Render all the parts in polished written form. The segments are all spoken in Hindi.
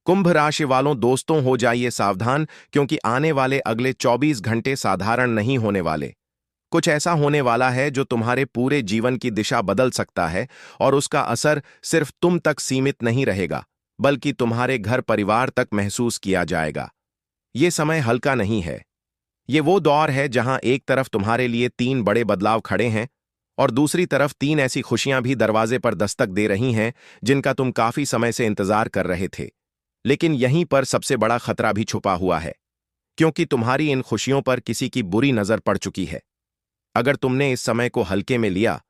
कुंभ राशि वालों दोस्तों, हो जाइए सावधान, क्योंकि आने वाले अगले 24 घंटे साधारण नहीं होने वाले। कुछ ऐसा होने वाला है जो तुम्हारे पूरे जीवन की दिशा बदल सकता है, और उसका असर सिर्फ तुम तक सीमित नहीं रहेगा, बल्कि तुम्हारे घर परिवार तक महसूस किया जाएगा। ये समय हल्का नहीं है। ये वो दौर है जहां एक तरफ तुम्हारे लिए 3 बड़े बदलाव खड़े हैं, और दूसरी तरफ 3 ऐसी खुशियां भी दरवाजे पर दस्तक दे रही हैं जिनका तुम काफी समय से इंतजार कर रहे थे। लेकिन यहीं पर सबसे बड़ा खतरा भी छुपा हुआ है, क्योंकि तुम्हारी इन खुशियों पर किसी की बुरी नजर पड़ चुकी है। अगर तुमने इस समय को हल्के में लिया,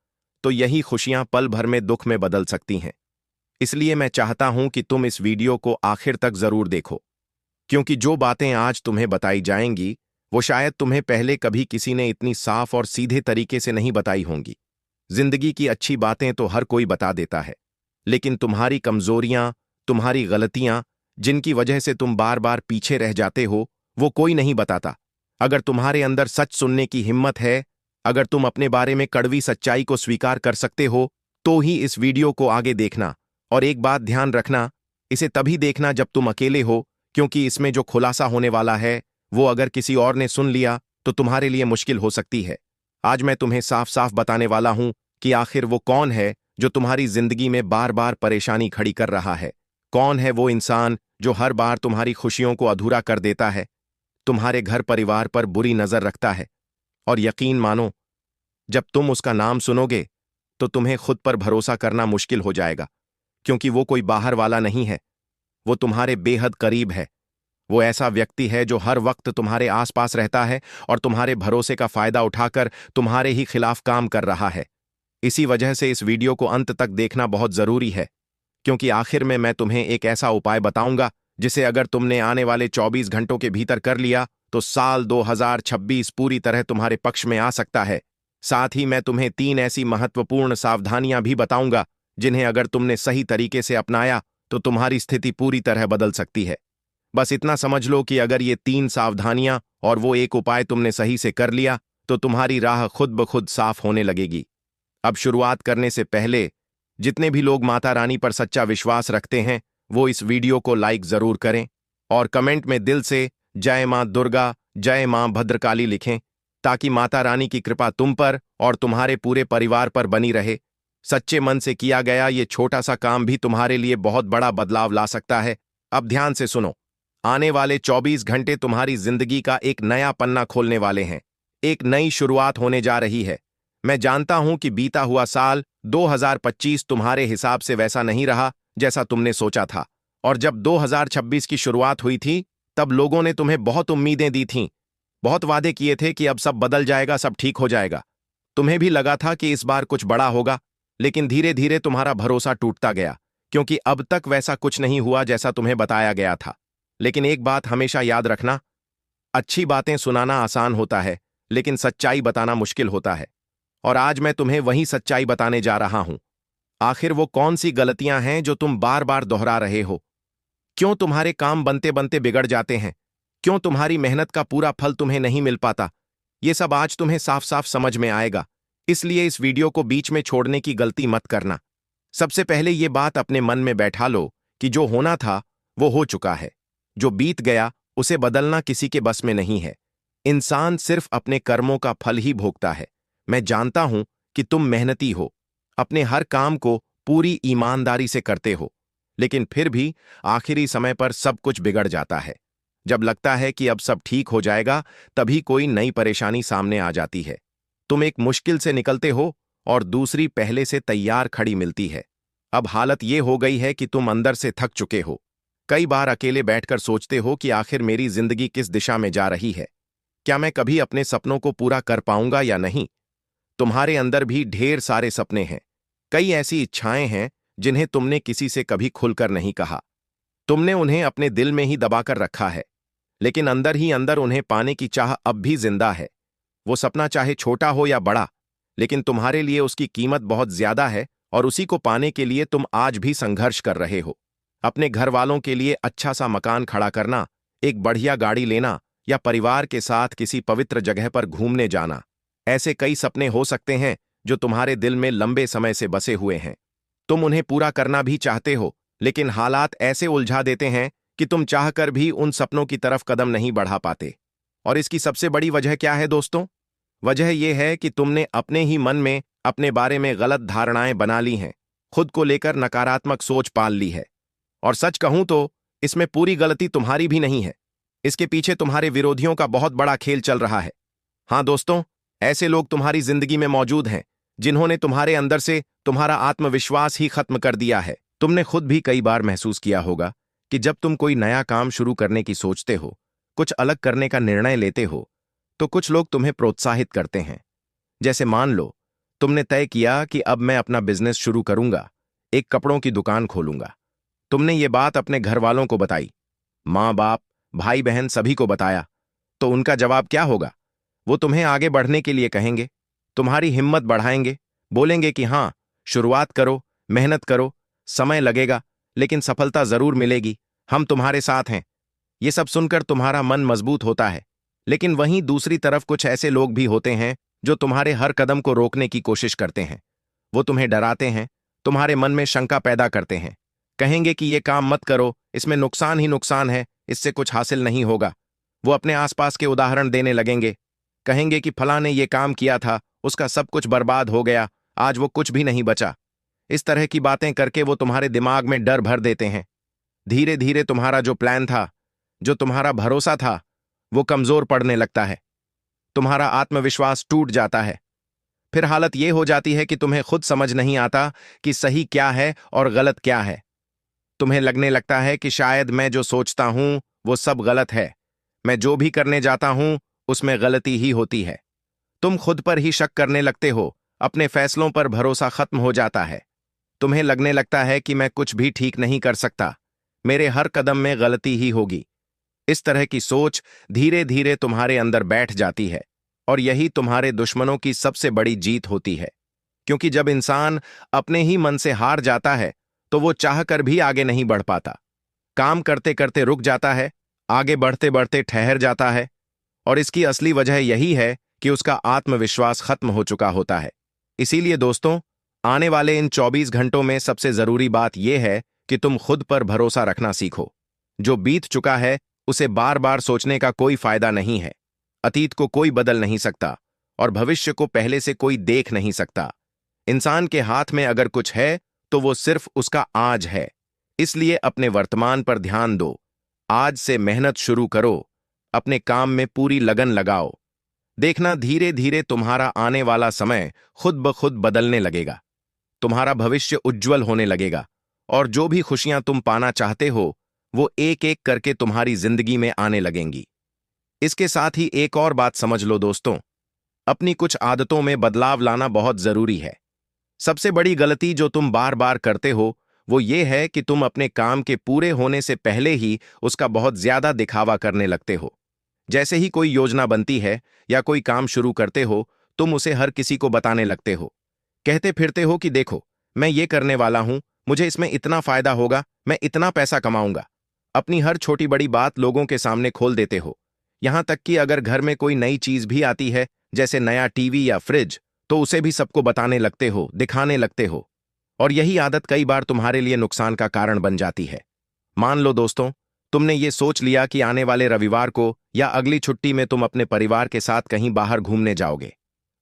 तो यही खुशियां पल भर में दुख में बदल सकती हैं। इसलिए मैं चाहता हूं कि तुम इस वीडियो को आखिर तक जरूर देखो, क्योंकि जो बातें आज तुम्हें बताई जाएंगी, वो शायद तुम्हें पहले कभी किसी ने इतनी साफ और सीधे तरीके से नहीं बताई होंगी। जिंदगी की अच्छी बातें तो हर कोई बता देता है, लेकिन तुम्हारी कमजोरियां, तुम्हारी गलतियां, जिनकी वजह से तुम बार बार पीछे रह जाते हो, वो कोई नहीं बताता। अगर तुम्हारे अंदर सच सुनने की हिम्मत है, अगर तुम अपने बारे में कड़वी सच्चाई को स्वीकार कर सकते हो, तो ही इस वीडियो को आगे देखना। और एक बात ध्यान रखना, इसे तभी देखना जब तुम अकेले हो, क्योंकि इसमें जो खुलासा होने वाला है, वो अगर किसी और ने सुन लिया तो तुम्हारे लिए मुश्किल हो सकती है। आज मैं तुम्हें साफ साफ बताने वाला हूं कि आखिर वो कौन है जो तुम्हारी जिंदगी में बार बार परेशानी खड़ी कर रहा है। कौन है वो इंसान जो हर बार तुम्हारी खुशियों को अधूरा कर देता है, तुम्हारे घर परिवार पर बुरी नजर रखता है। और यकीन मानो, जब तुम उसका नाम सुनोगे, तो तुम्हें खुद पर भरोसा करना मुश्किल हो जाएगा, क्योंकि वो कोई बाहर वाला नहीं है, वो तुम्हारे बेहद करीब है। वो ऐसा व्यक्ति है जो हर वक्त तुम्हारे आसपास रहता है और तुम्हारे भरोसे का फायदा उठाकर तुम्हारे ही खिलाफ काम कर रहा है। इसी वजह से इस वीडियो को अंत तक देखना बहुत जरूरी है, क्योंकि आखिर में मैं तुम्हें एक ऐसा उपाय बताऊंगा जिसे अगर तुमने आने वाले 24 घंटों के भीतर कर लिया, तो साल 2026 पूरी तरह तुम्हारे पक्ष में आ सकता है। साथ ही मैं तुम्हें 3 ऐसी महत्वपूर्ण सावधानियां भी बताऊंगा जिन्हें अगर तुमने सही तरीके से अपनाया, तो तुम्हारी स्थिति पूरी तरह बदल सकती है। बस इतना समझ लो कि अगर ये 3 सावधानियां और वो एक उपाय तुमने सही से कर लिया, तो तुम्हारी राह खुद ब खुद साफ होने लगेगी। अब शुरुआत करने से पहले, जितने भी लोग माता रानी पर सच्चा विश्वास रखते हैं, वो इस वीडियो को लाइक जरूर करें और कमेंट में दिल से जय मां दुर्गा, जय मां भद्रकाली लिखें, ताकि माता रानी की कृपा तुम पर और तुम्हारे पूरे परिवार पर बनी रहे। सच्चे मन से किया गया ये छोटा सा काम भी तुम्हारे लिए बहुत बड़ा बदलाव ला सकता है। अब ध्यान से सुनो, आने वाले 24 घंटे तुम्हारी जिंदगी का एक नया पन्ना खोलने वाले हैं। एक नई शुरुआत होने जा रही है। मैं जानता हूं कि बीता हुआ साल 2025 तुम्हारे हिसाब से वैसा नहीं रहा जैसा तुमने सोचा था, और जब 2026 की शुरुआत हुई थी, तब लोगों ने तुम्हें बहुत उम्मीदें दी थीं, बहुत वादे किए थे कि अब सब बदल जाएगा, सब ठीक हो जाएगा। तुम्हें भी लगा था कि इस बार कुछ बड़ा होगा, लेकिन धीरे धीरे तुम्हारा भरोसा टूटता गया, क्योंकि अब तक वैसा कुछ नहीं हुआ जैसा तुम्हें बताया गया था। लेकिन एक बात हमेशा याद रखना, अच्छी बातें सुनाना आसान होता है, लेकिन सच्चाई बताना मुश्किल होता है। और आज मैं तुम्हें वही सच्चाई बताने जा रहा हूं। आखिर वो कौन सी गलतियां हैं जो तुम बार बार दोहरा रहे हो? क्यों तुम्हारे काम बनते बनते बिगड़ जाते हैं? क्यों तुम्हारी मेहनत का पूरा फल तुम्हें नहीं मिल पाता? ये सब आज तुम्हें साफ साफ समझ में आएगा। इसलिए इस वीडियो को बीच में छोड़ने की गलती मत करना। सबसे पहले ये बात अपने मन में बैठा लो कि जो होना था वो हो चुका है। जो बीत गया उसे बदलना किसी के बस में नहीं है। इंसान सिर्फ अपने कर्मों का फल ही भोगता है। मैं जानता हूं कि तुम मेहनती हो, अपने हर काम को पूरी ईमानदारी से करते हो, लेकिन फिर भी आखिरी समय पर सब कुछ बिगड़ जाता है। जब लगता है कि अब सब ठीक हो जाएगा, तभी कोई नई परेशानी सामने आ जाती है। तुम एक मुश्किल से निकलते हो और दूसरी पहले से तैयार खड़ी मिलती है। अब हालत ये हो गई है कि तुम अंदर से थक चुके हो। कई बार अकेले बैठकर सोचते हो कि आखिर मेरी जिंदगी किस दिशा में जा रही है। क्या मैं कभी अपने सपनों को पूरा कर पाऊंगा या नहीं? तुम्हारे अंदर भी ढेर सारे सपने हैं। कई ऐसी इच्छाएं हैं जिन्हें तुमने किसी से कभी खुलकर नहीं कहा। तुमने उन्हें अपने दिल में ही दबाकर रखा है, लेकिन अंदर ही अंदर उन्हें पाने की चाह अब भी जिंदा है। वो सपना चाहे छोटा हो या बड़ा, लेकिन तुम्हारे लिए उसकी कीमत बहुत ज्यादा है, और उसी को पाने के लिए तुम आज भी संघर्ष कर रहे हो। अपने घर वालों के लिए अच्छा सा मकान खड़ा करना, एक बढ़िया गाड़ी लेना, या परिवार के साथ किसी पवित्र जगह पर घूमने जाना, ऐसे कई सपने हो सकते हैं जो तुम्हारे दिल में लंबे समय से बसे हुए हैं। तुम उन्हें पूरा करना भी चाहते हो, लेकिन हालात ऐसे उलझा देते हैं कि तुम चाहकर भी उन सपनों की तरफ कदम नहीं बढ़ा पाते। और इसकी सबसे बड़ी वजह क्या है दोस्तों? वजह यह है कि तुमने अपने ही मन में अपने बारे में गलत धारणाएं बना ली हैं, खुद को लेकर नकारात्मक सोच पाल ली है। और सच कहूं तो इसमें पूरी गलती तुम्हारी भी नहीं है। इसके पीछे तुम्हारे विरोधियों का बहुत बड़ा खेल चल रहा है। हाँ दोस्तों, ऐसे लोग तुम्हारी जिंदगी में मौजूद हैं जिन्होंने तुम्हारे अंदर से तुम्हारा आत्मविश्वास ही खत्म कर दिया है। तुमने खुद भी कई बार महसूस किया होगा कि जब तुम कोई नया काम शुरू करने की सोचते हो, कुछ अलग करने का निर्णय लेते हो, तो कुछ लोग तुम्हें प्रोत्साहित करते हैं। जैसे मान लो तुमने तय किया कि अब मैं अपना बिजनेस शुरू करूंगा, एक कपड़ों की दुकान खोलूंगा। तुमने ये बात अपने घर वालों को बताई, माँ बाप, भाई बहन सभी को बताया। तो उनका जवाब क्या होगा? वो तुम्हें आगे बढ़ने के लिए कहेंगे, तुम्हारी हिम्मत बढ़ाएंगे, बोलेंगे कि हाँ, शुरुआत करो, मेहनत करो, समय लगेगा लेकिन सफलता जरूर मिलेगी, हम तुम्हारे साथ हैं। ये सब सुनकर तुम्हारा मन मजबूत होता है। लेकिन वहीं दूसरी तरफ कुछ ऐसे लोग भी होते हैं जो तुम्हारे हर कदम को रोकने की कोशिश करते हैं। वो तुम्हें डराते हैं, तुम्हारे मन में शंका पैदा करते हैं, कहेंगे कि ये काम मत करो, इसमें नुकसान ही नुकसान है, इससे कुछ हासिल नहीं होगा। वो अपने आसपास के उदाहरण देने लगेंगे, कहेंगे कि फलां ने ये काम किया था, उसका सब कुछ बर्बाद हो गया, आज वो कुछ भी नहीं बचा। इस तरह की बातें करके वो तुम्हारे दिमाग में डर भर देते हैं। धीरे धीरे तुम्हारा जो प्लान था, जो तुम्हारा भरोसा था, वो कमजोर पड़ने लगता है। तुम्हारा आत्मविश्वास टूट जाता है। फिर हालत ये हो जाती है कि तुम्हें खुद समझ नहीं आता कि सही क्या है और गलत क्या है। तुम्हें लगने लगता है कि शायद मैं जो सोचता हूं वो सब गलत है, मैं जो भी करने जाता हूं उसमें गलती ही होती है। तुम खुद पर ही शक करने लगते हो, अपने फैसलों पर भरोसा खत्म हो जाता है। तुम्हें लगने लगता है कि मैं कुछ भी ठीक नहीं कर सकता, मेरे हर कदम में गलती ही होगी। इस तरह की सोच धीरे धीरे तुम्हारे अंदर बैठ जाती है और यही तुम्हारे दुश्मनों की सबसे बड़ी जीत होती है। क्योंकि जब इंसान अपने ही मन से हार जाता है तो वो चाहकर भी आगे नहीं बढ़ पाता। काम करते करते रुक जाता है, आगे बढ़ते बढ़ते ठहर जाता है। और इसकी असली वजह यही है कि उसका आत्मविश्वास खत्म हो चुका होता है। इसीलिए दोस्तों, आने वाले इन 24 घंटों में सबसे जरूरी बात यह है कि तुम खुद पर भरोसा रखना सीखो। जो बीत चुका है उसे बार बार सोचने का कोई फायदा नहीं है। अतीत को कोई बदल नहीं सकता और भविष्य को पहले से कोई देख नहीं सकता। इंसान के हाथ में अगर कुछ है तो वो सिर्फ उसका आज है। इसलिए अपने वर्तमान पर ध्यान दो, आज से मेहनत शुरू करो, अपने काम में पूरी लगन लगाओ। देखना धीरे धीरे तुम्हारा आने वाला समय खुद ब खुद बदलने लगेगा, तुम्हारा भविष्य उज्जवल होने लगेगा और जो भी खुशियां तुम पाना चाहते हो वो एक एक करके तुम्हारी जिंदगी में आने लगेंगी। इसके साथ ही एक और बात समझ लो दोस्तों, अपनी कुछ आदतों में बदलाव लाना बहुत जरूरी है। सबसे बड़ी गलती जो तुम बार बार करते हो वो ये है कि तुम अपने काम के पूरे होने से पहले ही उसका बहुत ज्यादा दिखावा करने लगते हो। जैसे ही कोई योजना बनती है या कोई काम शुरू करते हो, तुम उसे हर किसी को बताने लगते हो, कहते फिरते हो कि देखो, मैं ये करने वाला हूं, मुझे इसमें इतना फायदा होगा, मैं इतना पैसा कमाऊंगा। अपनी हर छोटी बड़ी बात लोगों के सामने खोल देते हो। यहां तक कि अगर घर में कोई नई चीज भी आती है, जैसे नया टीवी या फ्रिज, तो उसे भी सबको बताने लगते हो, दिखाने लगते हो। और यही आदत कई बार तुम्हारे लिए नुकसान का कारण बन जाती है। मान लो दोस्तों, तुमने ये सोच लिया कि आने वाले रविवार को या अगली छुट्टी में तुम अपने परिवार के साथ कहीं बाहर घूमने जाओगे।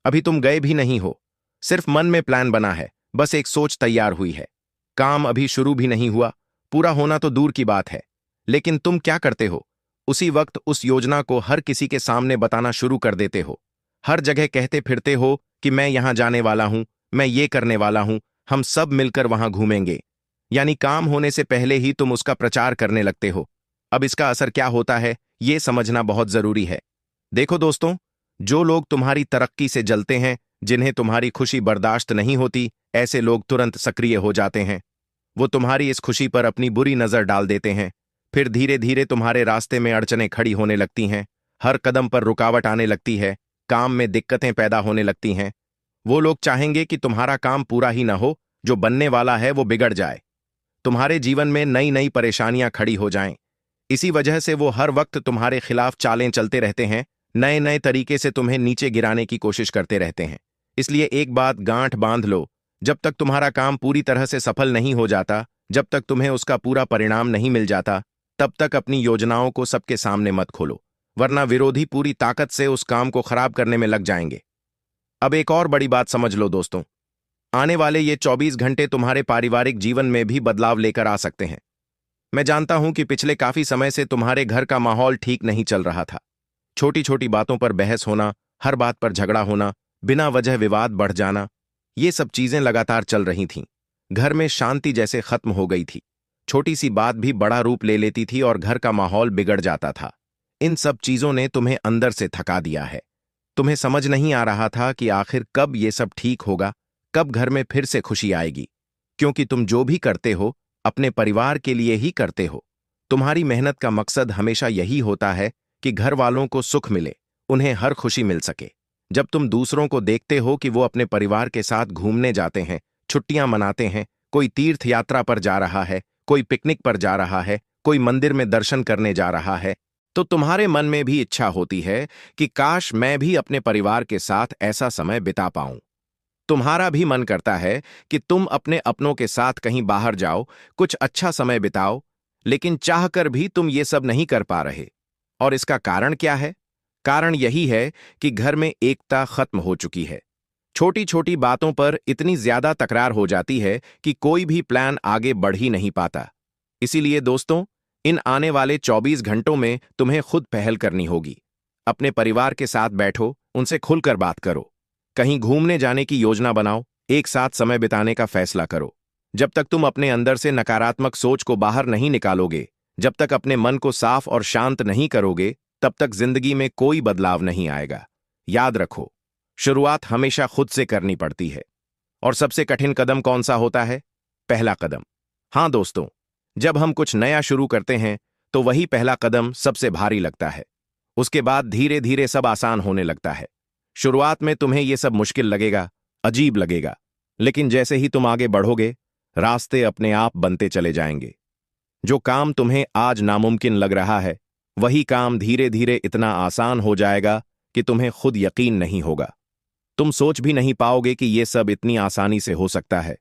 अभी तुम गए भी नहीं हो, सिर्फ मन में प्लान बना है, बस एक सोच तैयार हुई है। काम अभी शुरू भी नहीं हुआ, पूरा होना तो दूर की बात है। लेकिन तुम क्या करते हो? उसी वक्त उस योजना को हर किसी के सामने बताना शुरू कर देते हो। हर जगह कहते फिरते हो कि मैं यहां जाने वाला हूं, मैं ये करने वाला हूं, हम सब मिलकर वहां घूमेंगे। यानी काम होने से पहले ही तुम उसका प्रचार करने लगते हो। अब इसका असर क्या होता है ये समझना बहुत जरूरी है। देखो दोस्तों, जो लोग तुम्हारी तरक्की से जलते हैं, जिन्हें तुम्हारी खुशी बर्दाश्त नहीं होती, ऐसे लोग तुरंत सक्रिय हो जाते हैं। वो तुम्हारी इस खुशी पर अपनी बुरी नजर डाल देते हैं। फिर धीरे धीरे तुम्हारे रास्ते में अड़चनें खड़ी होने लगती हैं, हर कदम पर रुकावट आने लगती है, काम में दिक्कतें पैदा होने लगती हैं। वो लोग चाहेंगे कि तुम्हारा काम पूरा ही ना हो, जो बनने वाला है वो बिगड़ जाए, तुम्हारे जीवन में नई नई परेशानियां खड़ी हो जाएं। इसी वजह से वो हर वक्त तुम्हारे खिलाफ चालें चलते रहते हैं, नए नए तरीके से तुम्हें नीचे गिराने की कोशिश करते रहते हैं। इसलिए एक बात गांठ बांध लो, जब तक तुम्हारा काम पूरी तरह से सफल नहीं हो जाता, जब तक तुम्हें उसका पूरा परिणाम नहीं मिल जाता, तब तक अपनी योजनाओं को सबके सामने मत खोलो, वरना विरोधी पूरी ताकत से उस काम को खराब करने में लग जाएंगे। अब एक और बड़ी बात समझ लो दोस्तों, आने वाले ये 24 घंटे तुम्हारे पारिवारिक जीवन में भी बदलाव लेकर आ सकते हैं। मैं जानता हूं कि पिछले काफी समय से तुम्हारे घर का माहौल ठीक नहीं चल रहा था। छोटी छोटी बातों पर बहस होना, हर बात पर झगड़ा होना, बिना वजह विवाद बढ़ जाना, ये सब चीजें लगातार चल रही थीं। घर में शांति जैसे खत्म हो गई थी। छोटी सी बात भी बड़ा रूप ले लेती थी और घर का माहौल बिगड़ जाता था। इन सब चीजों ने तुम्हें अंदर से थका दिया है। तुम्हें समझ नहीं आ रहा था कि आखिर कब ये सब ठीक होगा, कब घर में फिर से खुशी आएगी। क्योंकि तुम जो भी करते हो अपने परिवार के लिए ही करते हो। तुम्हारी मेहनत का मकसद हमेशा यही होता है कि घर वालों को सुख मिले, उन्हें हर खुशी मिल सके। जब तुम दूसरों को देखते हो कि वो अपने परिवार के साथ घूमने जाते हैं, छुट्टियां मनाते हैं, कोई तीर्थ यात्रा पर जा रहा है, कोई पिकनिक पर जा रहा है, कोई मंदिर में दर्शन करने जा रहा है, तो तुम्हारे मन में भी इच्छा होती है कि काश मैं भी अपने परिवार के साथ ऐसा समय बिता पाऊं। तुम्हारा भी मन करता है कि तुम अपने अपनों के साथ कहीं बाहर जाओ, कुछ अच्छा समय बिताओ, लेकिन चाहकर भी तुम ये सब नहीं कर पा रहे। और इसका कारण क्या है? कारण यही है कि घर में एकता खत्म हो चुकी है। छोटी छोटी बातों पर इतनी ज्यादा तकरार हो जाती है कि कोई भी प्लान आगे बढ़ ही नहीं पाता। इसीलिए दोस्तों, इन आने वाले 24 घंटों में तुम्हें खुद पहल करनी होगी। अपने परिवार के साथ बैठो, उनसे खुलकर बात करो, कहीं घूमने जाने की योजना बनाओ, एक साथ समय बिताने का फैसला करो। जब तक तुम अपने अंदर से नकारात्मक सोच को बाहर नहीं निकालोगे, जब तक अपने मन को साफ और शांत नहीं करोगे, तब तक जिंदगी में कोई बदलाव नहीं आएगा। याद रखो, शुरुआत हमेशा खुद से करनी पड़ती है। और सबसे कठिन कदम कौन सा होता है? पहला कदम। हाँ दोस्तों, जब हम कुछ नया शुरू करते हैं तो वही पहला कदम सबसे भारी लगता है। उसके बाद धीरे धीरे सब आसान होने लगता है। शुरुआत में तुम्हें यह सब मुश्किल लगेगा, अजीब लगेगा, लेकिन जैसे ही तुम आगे बढ़ोगे, रास्ते अपने आप बनते चले जाएंगे। जो काम तुम्हें आज नामुमकिन लग रहा है, वही काम धीरे धीरे इतना आसान हो जाएगा कि तुम्हें खुद यकीन नहीं होगा। तुम सोच भी नहीं पाओगे कि यह सब इतनी आसानी से हो सकता है,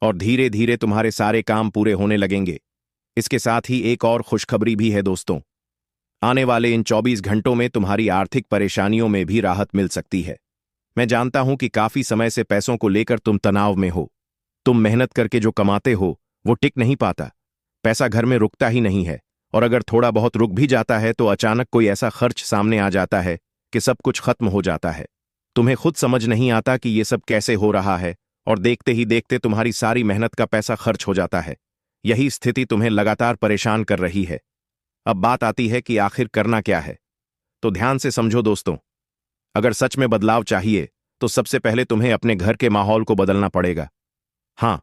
और धीरे धीरे तुम्हारे सारे काम पूरे होने लगेंगे। इसके साथ ही एक और खुशखबरी भी है दोस्तों। आने वाले इन 24 घंटों में तुम्हारी आर्थिक परेशानियों में भी राहत मिल सकती है। मैं जानता हूं कि काफी समय से पैसों को लेकर तुम तनाव में हो। तुम मेहनत करके जो कमाते हो वो टिक नहीं पाता। पैसा घर में रुकता ही नहीं है, और अगर थोड़ा बहुत रुक भी जाता है तो अचानक कोई ऐसा खर्च सामने आ जाता है कि सब कुछ खत्म हो जाता है। तुम्हें खुद समझ नहीं आता कि ये सब कैसे हो रहा है, और देखते ही देखते तुम्हारी सारी मेहनत का पैसा खर्च हो जाता है। यही स्थिति तुम्हें लगातार परेशान कर रही है। अब बात आती है कि आखिर करना क्या है। तो ध्यान से समझो दोस्तों, अगर सच में बदलाव चाहिए तो सबसे पहले तुम्हें अपने घर के माहौल को बदलना पड़ेगा। हाँ,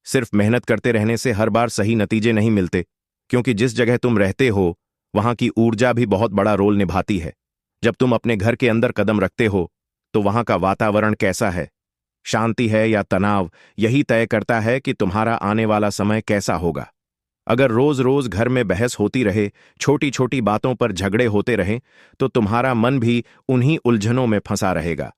सिर्फ मेहनत करते रहने से हर बार सही नतीजे नहीं मिलते, क्योंकि जिस जगह तुम रहते हो वहां की ऊर्जा भी बहुत बड़ा रोल निभाती है। जब तुम अपने घर के अंदर कदम रखते हो तो वहां का वातावरण कैसा है, शांति है या तनाव, यही तय करता है कि तुम्हारा आने वाला समय कैसा होगा। अगर रोज रोज घर में बहस होती रहे, छोटी छोटी बातों पर झगड़े होते रहें, तो तुम्हारा मन भी उन्हीं उलझनों में फंसा रहेगा।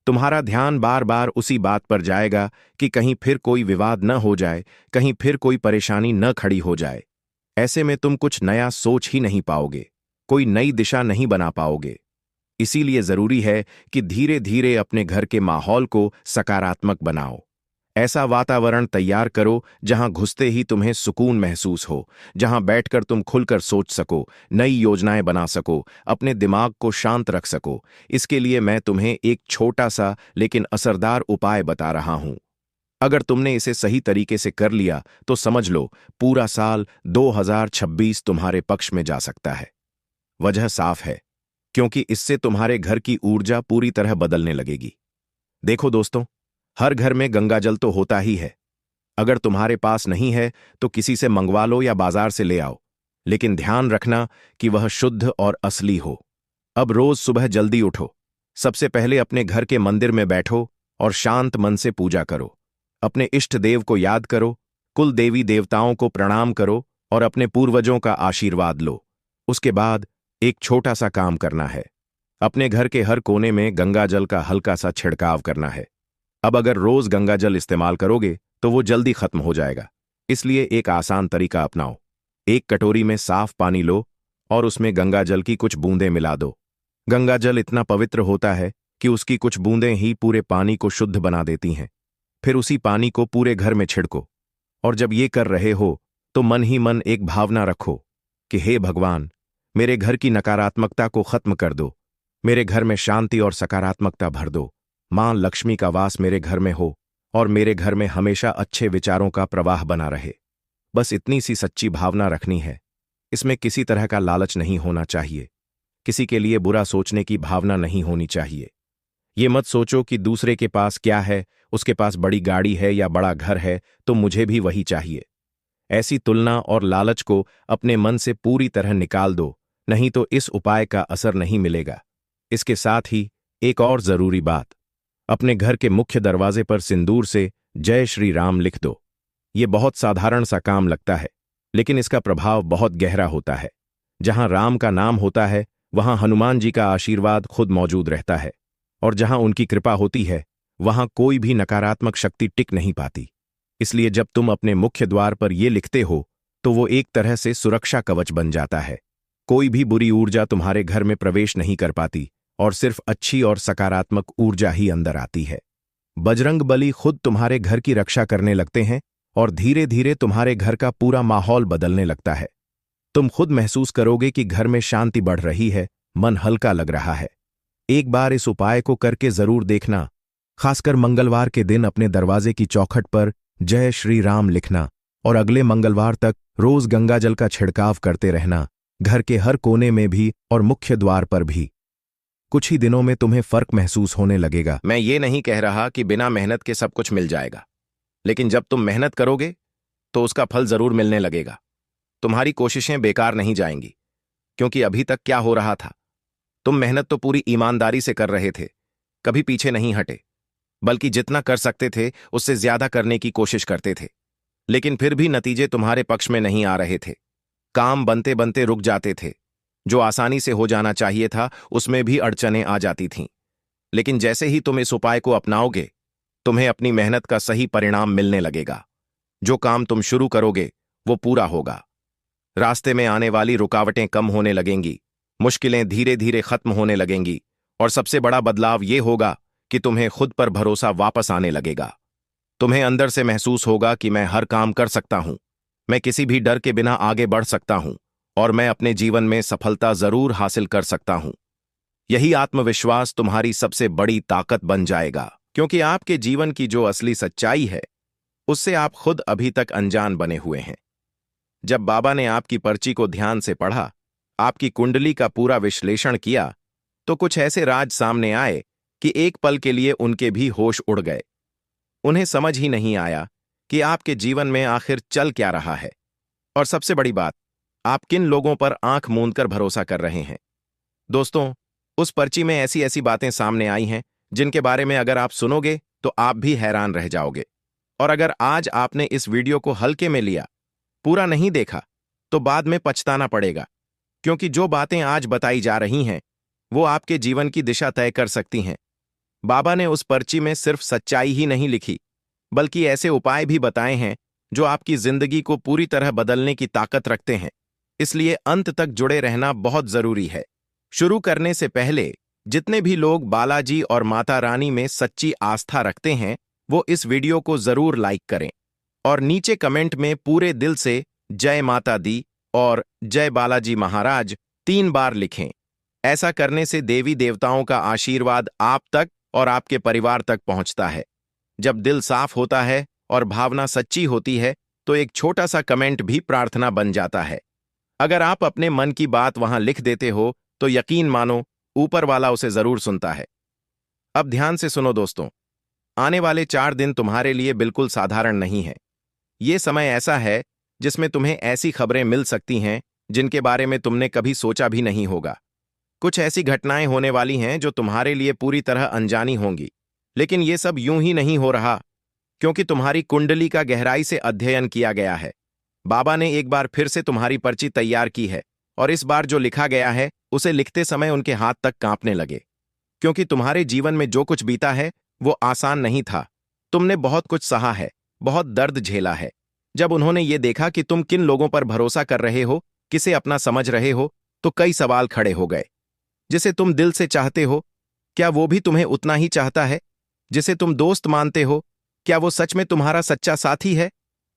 तुम्हारा ध्यान बार बार उसी बात पर जाएगा कि कहीं फिर कोई विवाद न हो जाए, कहीं फिर कोई परेशानी न खड़ी हो जाए। ऐसे में तुम कुछ नया सोच ही नहीं पाओगे, कोई नई दिशा नहीं बना पाओगे। इसीलिए जरूरी है कि धीरे धीरे अपने घर के माहौल को सकारात्मक बनाओ। ऐसा वातावरण तैयार करो जहां घुसते ही तुम्हें सुकून महसूस हो, जहां बैठकर तुम खुलकर सोच सको, नई योजनाएं बना सको, अपने दिमाग को शांत रख सको। इसके लिए मैं तुम्हें एक छोटा सा लेकिन असरदार उपाय बता रहा हूं। अगर तुमने इसे सही तरीके से कर लिया तो समझ लो, पूरा साल 2026 तुम्हारे पक्ष में जा सकता है। वजह साफ है, क्योंकि इससे तुम्हारे घर की ऊर्जा पूरी तरह बदलने लगेगी। देखो दोस्तों, हर घर में गंगाजल तो होता ही है। अगर तुम्हारे पास नहीं है तो किसी से मंगवा लो या बाजार से ले आओ, लेकिन ध्यान रखना कि वह शुद्ध और असली हो। अब रोज सुबह जल्दी उठो, सबसे पहले अपने घर के मंदिर में बैठो और शांत मन से पूजा करो। अपने इष्ट देव को याद करो, कुल देवी देवताओं को प्रणाम करो और अपने पूर्वजों का आशीर्वाद लो। उसके बाद एक छोटा सा काम करना है। अपने घर के हर कोने में गंगाजल का हल्का सा छिड़काव करना है। अब अगर रोज गंगाजल इस्तेमाल करोगे तो वो जल्दी खत्म हो जाएगा, इसलिए एक आसान तरीका अपनाओ। एक कटोरी में साफ पानी लो और उसमें गंगा जल की कुछ बूंदें मिला दो। गंगा जल इतना पवित्र होता है कि उसकी कुछ बूंदें ही पूरे पानी को शुद्ध बना देती हैं। फिर उसी पानी को पूरे घर में छिड़को और जब ये कर रहे हो तो मन ही मन एक भावना रखो कि हे भगवान, मेरे घर की नकारात्मकता को खत्म कर दो, मेरे घर में शांति और सकारात्मकता भर दो, मां लक्ष्मी का वास मेरे घर में हो और मेरे घर में हमेशा अच्छे विचारों का प्रवाह बना रहे। बस इतनी सी सच्ची भावना रखनी है। इसमें किसी तरह का लालच नहीं होना चाहिए, किसी के लिए बुरा सोचने की भावना नहीं होनी चाहिए। ये मत सोचो कि दूसरे के पास क्या है, उसके पास बड़ी गाड़ी है या बड़ा घर है तो मुझे भी वही चाहिए। ऐसी तुलना और लालच को अपने मन से पूरी तरह निकाल दो, नहीं तो इस उपाय का असर नहीं मिलेगा। इसके साथ ही एक और जरूरी बात, अपने घर के मुख्य दरवाजे पर सिंदूर से जय श्री राम लिख दो। ये बहुत साधारण सा काम लगता है, लेकिन इसका प्रभाव बहुत गहरा होता है। जहां राम का नाम होता है वहां हनुमान जी का आशीर्वाद खुद मौजूद रहता है, और जहां उनकी कृपा होती है वहां कोई भी नकारात्मक शक्ति टिक नहीं पाती। इसलिए जब तुम अपने मुख्य द्वार पर ये लिखते हो तो वो एक तरह से सुरक्षा कवच बन जाता है। कोई भी बुरी ऊर्जा तुम्हारे घर में प्रवेश नहीं कर पाती और सिर्फ अच्छी और सकारात्मक ऊर्जा ही अंदर आती है। बजरंग बली खुद तुम्हारे घर की रक्षा करने लगते हैं और धीरे धीरे तुम्हारे घर का पूरा माहौल बदलने लगता है। तुम खुद महसूस करोगे कि घर में शांति बढ़ रही है, मन हल्का लग रहा है। एक बार इस उपाय को करके जरूर देखना। खासकर मंगलवार के दिन अपने दरवाजे की चौखट पर जय श्री राम लिखना और अगले मंगलवार तक रोज गंगा जल का छिड़काव करते रहना, घर के हर कोने में भी और मुख्य द्वार पर भी। कुछ ही दिनों में तुम्हें फर्क महसूस होने लगेगा। मैं ये नहीं कह रहा कि बिना मेहनत के सब कुछ मिल जाएगा, लेकिन जब तुम मेहनत करोगे तो उसका फल जरूर मिलने लगेगा। तुम्हारी कोशिशें बेकार नहीं जाएंगी, क्योंकि अभी तक क्या हो रहा था, तुम मेहनत तो पूरी ईमानदारी से कर रहे थे, कभी पीछे नहीं हटे, बल्कि जितना कर सकते थे उससे ज्यादा करने की कोशिश करते थे। लेकिन फिर भी नतीजे तुम्हारे पक्ष में नहीं आ रहे थे। काम बनते बनते रुक जाते थे। जो आसानी से हो जाना चाहिए था उसमें भी अड़चनें आ जाती थीं। लेकिन जैसे ही तुम इस उपाय को अपनाओगे, तुम्हें अपनी मेहनत का सही परिणाम मिलने लगेगा। जो काम तुम शुरू करोगे वो पूरा होगा। रास्ते में आने वाली रुकावटें कम होने लगेंगी, मुश्किलें धीरे धीरे खत्म होने लगेंगी, और सबसे बड़ा बदलाव ये होगा कि तुम्हें खुद पर भरोसा वापस आने लगेगा। तुम्हें अंदर से महसूस होगा कि मैं हर काम कर सकता हूं, मैं किसी भी डर के बिना आगे बढ़ सकता हूं और मैं अपने जीवन में सफलता जरूर हासिल कर सकता हूं। यही आत्मविश्वास तुम्हारी सबसे बड़ी ताकत बन जाएगा, क्योंकि आपके जीवन की जो असली सच्चाई है उससे आप खुद अभी तक अनजान बने हुए हैं। जब बाबा ने आपकी पर्ची को ध्यान से पढ़ा, आपकी कुंडली का पूरा विश्लेषण किया, तो कुछ ऐसे राज सामने आए कि एक पल के लिए उनके भी होश उड़ गए। उन्हें समझ ही नहीं आया कि आपके जीवन में आखिर चल क्या रहा है, और सबसे बड़ी बात, आप किन लोगों पर आंख मूंद कर भरोसा कर रहे हैं। दोस्तों, उस पर्ची में ऐसी ऐसी बातें सामने आई हैं जिनके बारे में अगर आप सुनोगे तो आप भी हैरान रह जाओगे। और अगर आज आपने इस वीडियो को हल्के में लिया, पूरा नहीं देखा, तो बाद में पछताना पड़ेगा, क्योंकि जो बातें आज बताई जा रही हैं वो आपके जीवन की दिशा तय कर सकती हैं। बाबा ने उस पर्ची में सिर्फ सच्चाई ही नहीं लिखी, बल्कि ऐसे उपाय भी बताए हैं जो आपकी जिंदगी को पूरी तरह बदलने की ताकत रखते हैं। इसलिए अंत तक जुड़े रहना बहुत जरूरी है। शुरू करने से पहले जितने भी लोग बालाजी और माता रानी में सच्ची आस्था रखते हैं वो इस वीडियो को जरूर लाइक करें और नीचे कमेंट में पूरे दिल से जय माता दी और जय बालाजी महाराज 3 बार लिखें। ऐसा करने से देवी देवताओं का आशीर्वाद आप तक और आपके परिवार तक पहुंचता है। जब दिल साफ होता है और भावना सच्ची होती है तो एक छोटा सा कमेंट भी प्रार्थना बन जाता है। अगर आप अपने मन की बात वहां लिख देते हो तो यकीन मानो ऊपर वाला उसे जरूर सुनता है। अब ध्यान से सुनो दोस्तों, आने वाले 4 दिन तुम्हारे लिए बिल्कुल साधारण नहीं है। ये समय ऐसा है जिसमें तुम्हें ऐसी खबरें मिल सकती हैं जिनके बारे में तुमने कभी सोचा भी नहीं होगा। कुछ ऐसी घटनाएं होने वाली हैं जो तुम्हारे लिए पूरी तरह अनजानी होंगी। लेकिन ये सब यूं ही नहीं हो रहा, क्योंकि तुम्हारी कुंडली का गहराई से अध्ययन किया गया है। बाबा ने एक बार फिर से तुम्हारी पर्ची तैयार की है, और इस बार जो लिखा गया है उसे लिखते समय उनके हाथ तक कांपने लगे, क्योंकि तुम्हारे जीवन में जो कुछ बीता है वो आसान नहीं था। तुमने बहुत कुछ सहा है, बहुत दर्द झेला है, जब उन्होंने ये देखा कि तुम किन लोगों पर भरोसा कर रहे हो, किसे अपना समझ रहे हो, तो कई सवाल खड़े हो गए। जिसे तुम दिल से चाहते हो, क्या वो भी तुम्हें उतना ही चाहता है? जिसे तुम दोस्त मानते हो, क्या वो सच में तुम्हारा सच्चा साथी है?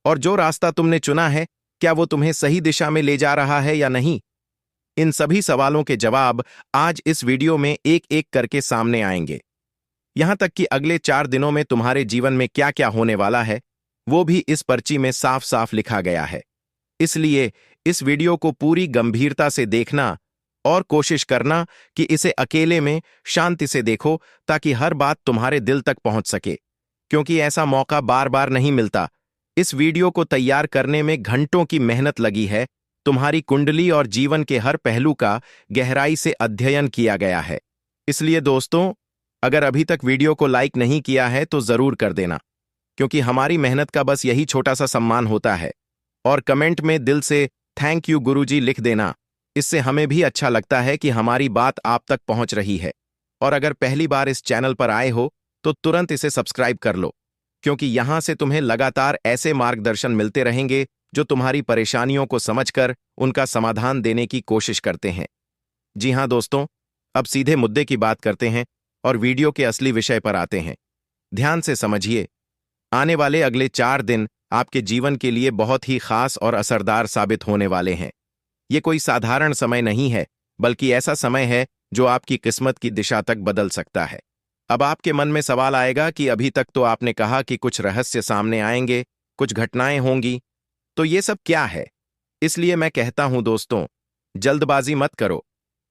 और जो रास्ता तुमने चुना है, क्या वो तुम्हें सही दिशा में ले जा रहा है या नहीं? इन सभी सवालों के जवाब आज इस वीडियो में एक एक करके सामने आएंगे। यहां तक कि अगले 4 दिनों में तुम्हारे जीवन में क्या क्या होने वाला है, वो भी इस पर्ची में साफ साफ लिखा गया है। इसलिए इस वीडियो को पूरी गंभीरता से देखना और कोशिश करना कि इसे अकेले में शांति से देखो, ताकि हर बात तुम्हारे दिल तक पहुंच सके, क्योंकि ऐसा मौका बार बार नहीं मिलता। इस वीडियो को तैयार करने में घंटों की मेहनत लगी है। तुम्हारी कुंडली और जीवन के हर पहलू का गहराई से अध्ययन किया गया है। इसलिए दोस्तों, अगर अभी तक वीडियो को लाइक नहीं किया है तो जरूर कर देना, क्योंकि हमारी मेहनत का बस यही छोटा सा सम्मान होता है। और कमेंट में दिल से थैंक यू गुरुजी लिख देना। इससे हमें भी अच्छा लगता है कि हमारी बात आप तक पहुंच रही है। और अगर पहली बार इस चैनल पर आए हो तो तुरंत इसे सब्सक्राइब कर लो, क्योंकि यहां से तुम्हें लगातार ऐसे मार्गदर्शन मिलते रहेंगे जो तुम्हारी परेशानियों को समझकर उनका समाधान देने की कोशिश करते हैं। जी हां दोस्तों, अब सीधे मुद्दे की बात करते हैं और वीडियो के असली विषय पर आते हैं। ध्यान से समझिए, आने वाले अगले 4 दिन आपके जीवन के लिए बहुत ही खास और असरदार साबित होने वाले हैं। ये कोई साधारण समय नहीं है, बल्कि ऐसा समय है जो आपकी किस्मत की दिशा तक बदल सकता है। अब आपके मन में सवाल आएगा कि अभी तक तो आपने कहा कि कुछ रहस्य सामने आएंगे, कुछ घटनाएं होंगी, तो ये सब क्या है? इसलिए मैं कहता हूं दोस्तों, जल्दबाजी मत करो।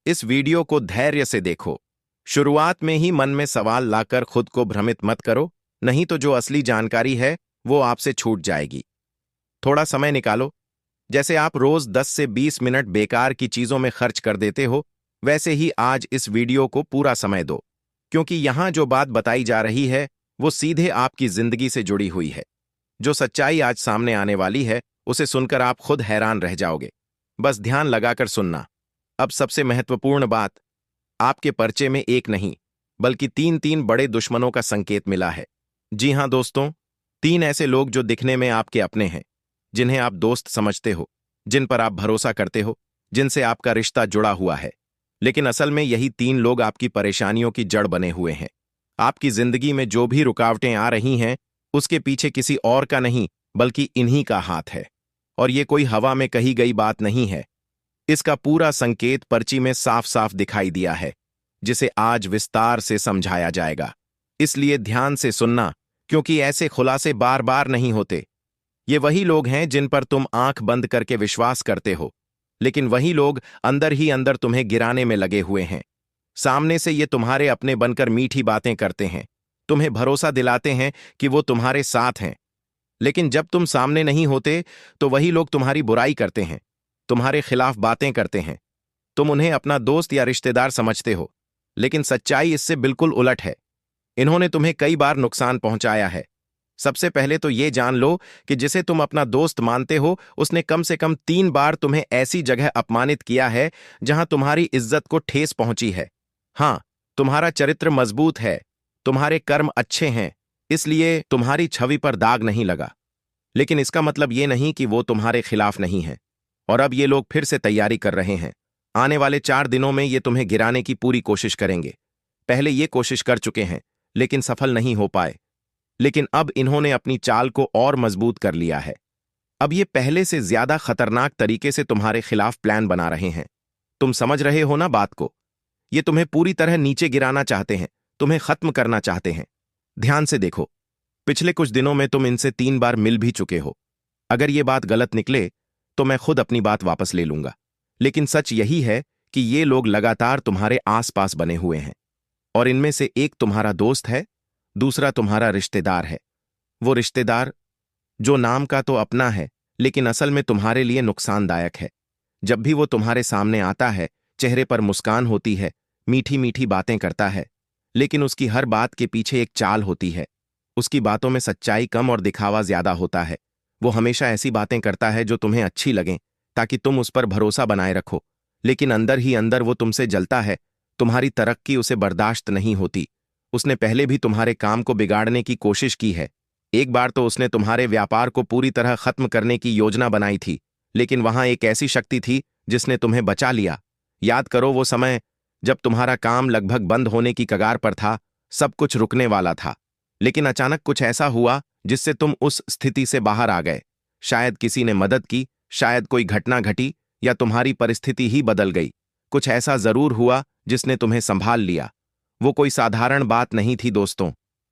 इस वीडियो को धैर्य से देखो। शुरुआत में ही मन में सवाल लाकर खुद को भ्रमित मत करो, नहीं तो जो असली जानकारी है वो आपसे छूट जाएगी। थोड़ा समय निकालो। जैसे आप रोज 10 से 20 मिनट बेकार की चीजों में खर्च कर देते हो, वैसे ही आज इस वीडियो को पूरा समय दो, क्योंकि यहां जो बात बताई जा रही है वो सीधे आपकी जिंदगी से जुड़ी हुई है। जो सच्चाई आज सामने आने वाली है, उसे सुनकर आप खुद हैरान रह जाओगे। बस ध्यान लगाकर सुनना। अब सबसे महत्वपूर्ण बात, आपके पर्चे में एक नहीं बल्कि 3 बड़े दुश्मनों का संकेत मिला है। जी हां दोस्तों, 3 ऐसे लोग जो दिखने में आपके अपने हैं, जिन्हें आप दोस्त समझते हो, जिन पर आप भरोसा करते हो, जिनसे आपका रिश्ता जुड़ा हुआ है। लेकिन असल में यही 3 लोग आपकी परेशानियों की जड़ बने हुए हैं। आपकी जिंदगी में जो भी रुकावटें आ रही हैं, उसके पीछे किसी और का नहीं बल्कि इन्हीं का हाथ है। और ये कोई हवा में कही गई बात नहीं है। इसका पूरा संकेत पर्ची में साफ साफ दिखाई दिया है, जिसे आज विस्तार से समझाया जाएगा। इसलिए ध्यान से सुनना, क्योंकि ऐसे खुलासे बार बार नहीं होते। ये वही लोग हैं जिन पर तुम आंख बंद करके विश्वास करते हो, लेकिन वही लोग अंदर ही अंदर तुम्हें गिराने में लगे हुए हैं। सामने से ये तुम्हारे अपने बनकर मीठी बातें करते हैं, तुम्हें भरोसा दिलाते हैं कि वो तुम्हारे साथ हैं। लेकिन जब तुम सामने नहीं होते तो वही लोग तुम्हारी बुराई करते हैं, तुम्हारे खिलाफ बातें करते हैं। तुम उन्हें अपना दोस्त या रिश्तेदार समझते हो, लेकिन सच्चाई इससे बिल्कुल उलट है। इन्होंने तुम्हें कई बार नुकसान पहुंचाया है। सबसे पहले तो ये जान लो कि जिसे तुम अपना दोस्त मानते हो, उसने कम से कम 3 बार तुम्हें ऐसी जगह अपमानित किया है जहां तुम्हारी इज्जत को ठेस पहुंची है। हां, तुम्हारा चरित्र मजबूत है, तुम्हारे कर्म अच्छे हैं, इसलिए तुम्हारी छवि पर दाग नहीं लगा। लेकिन इसका मतलब ये नहीं कि वो तुम्हारे खिलाफ नहीं है। और अब ये लोग फिर से तैयारी कर रहे हैं। आने वाले 4 दिनों में ये तुम्हें गिराने की पूरी कोशिश करेंगे। पहले ये कोशिश कर चुके हैं, लेकिन सफल नहीं हो पाए। लेकिन अब इन्होंने अपनी चाल को और मजबूत कर लिया है। अब ये पहले से ज्यादा खतरनाक तरीके से तुम्हारे खिलाफ प्लान बना रहे हैं। तुम समझ रहे हो ना बात को? ये तुम्हें पूरी तरह नीचे गिराना चाहते हैं, तुम्हें खत्म करना चाहते हैं। ध्यान से देखो, पिछले कुछ दिनों में तुम इनसे 3 बार मिल भी चुके हो। अगर ये बात गलत निकले तो मैं खुद अपनी बात वापस ले लूंगा। लेकिन सच यही है कि ये लोग लगातार तुम्हारे आसपास बने हुए हैं। और इनमें से एक तुम्हारा दोस्त है, दूसरा तुम्हारा रिश्तेदार है। वो रिश्तेदार जो नाम का तो अपना है, लेकिन असल में तुम्हारे लिए नुकसानदायक है। जब भी वो तुम्हारे सामने आता है, चेहरे पर मुस्कान होती है, मीठी मीठी बातें करता है, लेकिन उसकी हर बात के पीछे एक चाल होती है। उसकी बातों में सच्चाई कम और दिखावा ज्यादा होता है। वो हमेशा ऐसी बातें करता है जो तुम्हें अच्छी लगें, ताकि तुम उस पर भरोसा बनाए रखो। लेकिन अंदर ही अंदर वो तुमसे जलता है। तुम्हारी तरक्की उसे बर्दाश्त नहीं होती। उसने पहले भी तुम्हारे काम को बिगाड़ने की कोशिश की है। एक बार तो उसने तुम्हारे व्यापार को पूरी तरह खत्म करने की योजना बनाई थी, लेकिन वहां एक ऐसी शक्ति थी जिसने तुम्हें बचा लिया। याद करो वो समय जब तुम्हारा काम लगभग बंद होने की कगार पर था, सब कुछ रुकने वाला था, लेकिन अचानक कुछ ऐसा हुआ जिससे तुम उस स्थिति से बाहर आ गए। शायद किसी ने मदद की, शायद कोई घटना घटी, या तुम्हारी परिस्थिति ही बदल गई। कुछ ऐसा जरूर हुआ जिसने तुम्हें संभाल लिया। वो कोई साधारण बात नहीं थी दोस्तों,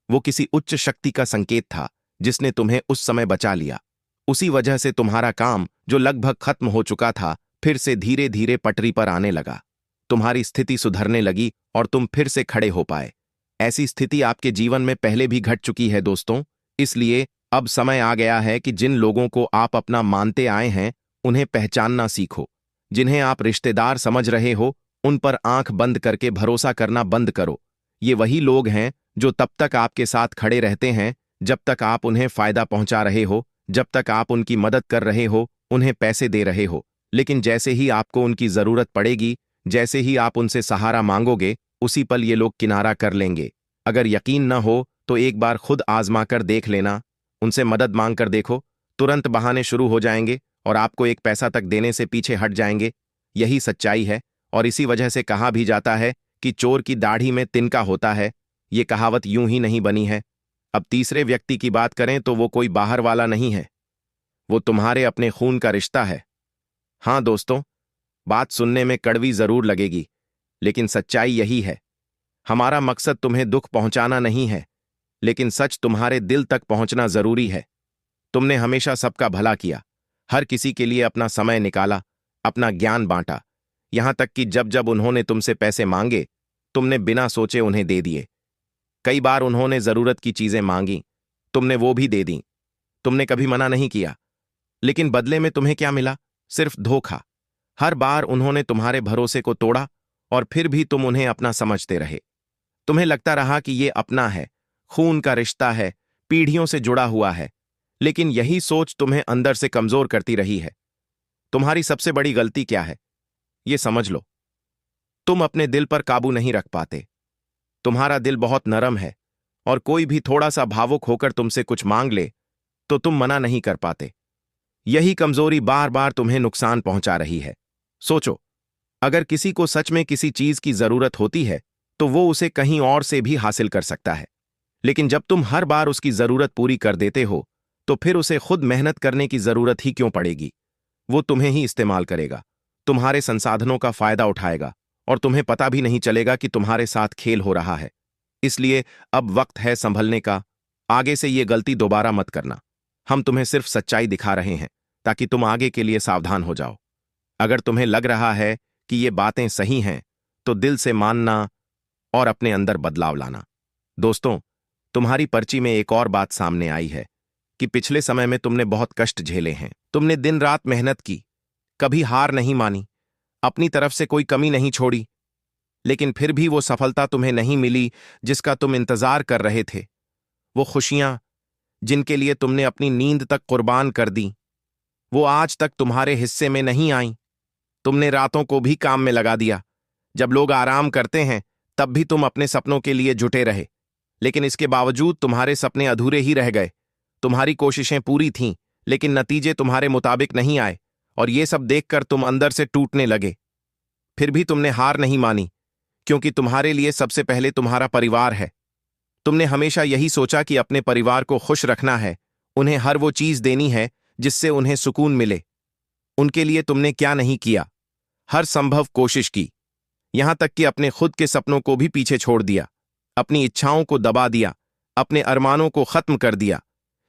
वो किसी उच्च शक्ति का संकेत था जिसने तुम्हें उस समय बचा लिया। उसी वजह से तुम्हारा काम जो लगभग खत्म हो चुका था फिर से धीरे धीरे पटरी पर आने लगा। तुम्हारी स्थिति सुधरने लगी और तुम फिर से खड़े हो पाए। ऐसी स्थिति आपके जीवन में पहले भी घट चुकी है दोस्तों, इसलिए अब समय आ गया है कि जिन लोगों को आप अपना मानते आए हैं उन्हें पहचानना सीखो। जिन्हें आप रिश्तेदार समझ रहे हो उन पर आंख बंद करके भरोसा करना बंद करो। ये वही लोग हैं जो तब तक आपके साथ खड़े रहते हैं जब तक आप उन्हें फायदा पहुंचा रहे हो, जब तक आप उनकी मदद कर रहे हो, उन्हें पैसे दे रहे हो। लेकिन जैसे ही आपको उनकी जरूरत पड़ेगी, जैसे ही आप उनसे सहारा मांगोगे, उसी पल ये लोग किनारा कर लेंगे। अगर यकीन न हो तो एक बार खुद आजमा कर देख लेना। उनसे मदद मांग कर देखो, तुरंत बहाने शुरू हो जाएंगे और आपको एक पैसा तक देने से पीछे हट जाएंगे। यही सच्चाई है, और इसी वजह से कहा भी जाता है कि चोर की दाढ़ी में तिनका होता है। ये कहावत यूं ही नहीं बनी है। अब तीसरे व्यक्ति की बात करें तो वो कोई बाहर वाला नहीं है, वो तुम्हारे अपने खून का रिश्ता है। हाँ दोस्तों, बात सुनने में कड़वी जरूर लगेगी, लेकिन सच्चाई यही है। हमारा मकसद तुम्हें दुख पहुंचाना नहीं है, लेकिन सच तुम्हारे दिल तक पहुंचना जरूरी है। तुमने हमेशा सबका भला किया, हर किसी के लिए अपना समय निकाला, अपना ज्ञान बांटा, यहां तक कि जब जब उन्होंने तुमसे पैसे मांगे तुमने बिना सोचे उन्हें दे दिए। कई बार उन्होंने जरूरत की चीजें मांगी, तुमने वो भी दे दी। तुमने कभी मना नहीं किया, लेकिन बदले में तुम्हें क्या मिला? सिर्फ धोखा। हर बार उन्होंने तुम्हारे भरोसे को तोड़ा और फिर भी तुम उन्हें अपना समझते रहे। तुम्हें लगता रहा कि ये अपना है, खून का रिश्ता है, पीढ़ियों से जुड़ा हुआ है, लेकिन यही सोच तुम्हें अंदर से कमजोर करती रही है। तुम्हारी सबसे बड़ी गलती क्या है ये समझ लो, तुम अपने दिल पर काबू नहीं रख पाते। तुम्हारा दिल बहुत नरम है और कोई भी थोड़ा सा भावुक होकर तुमसे कुछ मांग ले तो तुम मना नहीं कर पाते। यही कमजोरी बार बार तुम्हें नुकसान पहुंचा रही है। सोचो, अगर किसी को सच में किसी चीज की जरूरत होती है तो वो उसे कहीं और से भी हासिल कर सकता है, लेकिन जब तुम हर बार उसकी जरूरत पूरी कर देते हो तो फिर उसे खुद मेहनत करने की जरूरत ही क्यों पड़ेगी? वो तुम्हें ही इस्तेमाल करेगा, तुम्हारे संसाधनों का फायदा उठाएगा और तुम्हें पता भी नहीं चलेगा कि तुम्हारे साथ खेल हो रहा है। इसलिए अब वक्त है संभलने का। आगे से ये गलती दोबारा मत करना। हम तुम्हें सिर्फ सच्चाई दिखा रहे हैं ताकि तुम आगे के लिए सावधान हो जाओ। अगर तुम्हें लग रहा है कि ये बातें सही हैं तो दिल से मानना और अपने अंदर बदलाव लाना। दोस्तों, तुम्हारी पर्ची में एक और बात सामने आई है कि पिछले समय में तुमने बहुत कष्ट झेले हैं। तुमने दिन रात मेहनत की, कभी हार नहीं मानी, अपनी तरफ से कोई कमी नहीं छोड़ी, लेकिन फिर भी वो सफलता तुम्हें नहीं मिली जिसका तुम इंतजार कर रहे थे। वो खुशियां जिनके लिए तुमने अपनी नींद तक कुर्बान कर दी, वो आज तक तुम्हारे हिस्से में नहीं आई। तुमने रातों को भी काम में लगा दिया। जब लोग आराम करते हैं तब भी तुम अपने सपनों के लिए जुटे रहे, लेकिन इसके बावजूद तुम्हारे सपने अधूरे ही रह गए। तुम्हारी कोशिशें पूरी थीं, लेकिन नतीजे तुम्हारे मुताबिक नहीं आए, और ये सब देखकर तुम अंदर से टूटने लगे। फिर भी तुमने हार नहीं मानी, क्योंकि तुम्हारे लिए सबसे पहले तुम्हारा परिवार है। तुमने हमेशा यही सोचा कि अपने परिवार को खुश रखना है, उन्हें हर वो चीज देनी है जिससे उन्हें सुकून मिले। उनके लिए तुमने क्या नहीं किया? हर संभव कोशिश की, यहां तक कि अपने खुद के सपनों को भी पीछे छोड़ दिया, अपनी इच्छाओं को दबा दिया, अपने अरमानों को खत्म कर दिया,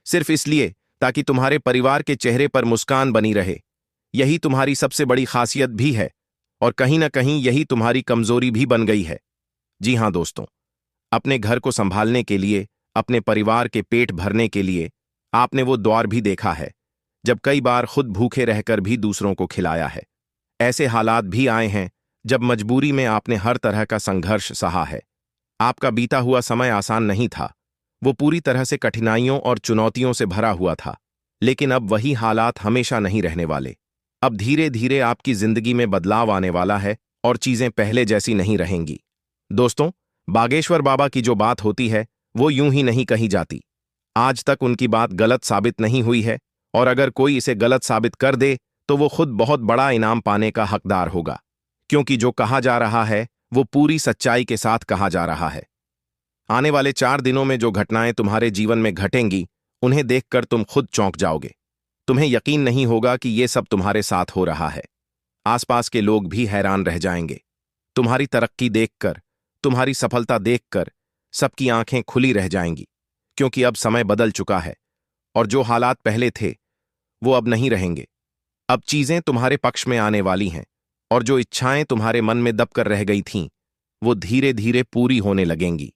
सिर्फ इसलिए ताकि तुम्हारे परिवार के चेहरे पर मुस्कान बनी रहे। यही तुम्हारी सबसे बड़ी खासियत भी है, और कहीं ना कहीं यही तुम्हारी कमजोरी भी बन गई है। जी हां दोस्तों, अपने घर को संभालने के लिए, अपने परिवार के पेट भरने के लिए आपने वो द्वार भी देखा है जब कई बार खुद भूखे रहकर भी दूसरों को खिलाया है। ऐसे हालात भी आए हैं जब मजबूरी में आपने हर तरह का संघर्ष सहा है। आपका बीता हुआ समय आसान नहीं था, वो पूरी तरह से कठिनाइयों और चुनौतियों से भरा हुआ था। लेकिन अब वही हालात हमेशा नहीं रहने वाले। अब धीरे धीरे आपकी जिंदगी में बदलाव आने वाला है और चीजें पहले जैसी नहीं रहेंगी। दोस्तों, बागेश्वर बाबा की जो बात होती है वो यूं ही नहीं कही जाती। आज तक उनकी बात गलत साबित नहीं हुई है, और अगर कोई इसे गलत साबित कर दे तो वो खुद बहुत बड़ा इनाम पाने का हकदार होगा, क्योंकि जो कहा जा रहा है वो पूरी सच्चाई के साथ कहा जा रहा है। आने वाले 4 दिनों में जो घटनाएं तुम्हारे जीवन में घटेंगी, उन्हें देखकर तुम खुद चौंक जाओगे। तुम्हें यकीन नहीं होगा कि ये सब तुम्हारे साथ हो रहा है। आसपास के लोग भी हैरान रह जाएंगे। तुम्हारी तरक्की देखकर, तुम्हारी सफलता देखकर सबकी आंखें खुली रह जाएंगी, क्योंकि अब समय बदल चुका है और जो हालात पहले थे वो अब नहीं रहेंगे। अब चीजें तुम्हारे पक्ष में आने वाली हैं, और जो इच्छाएं तुम्हारे मन में दबकर रह गई थीं, वो धीरे धीरे पूरी होने लगेंगी।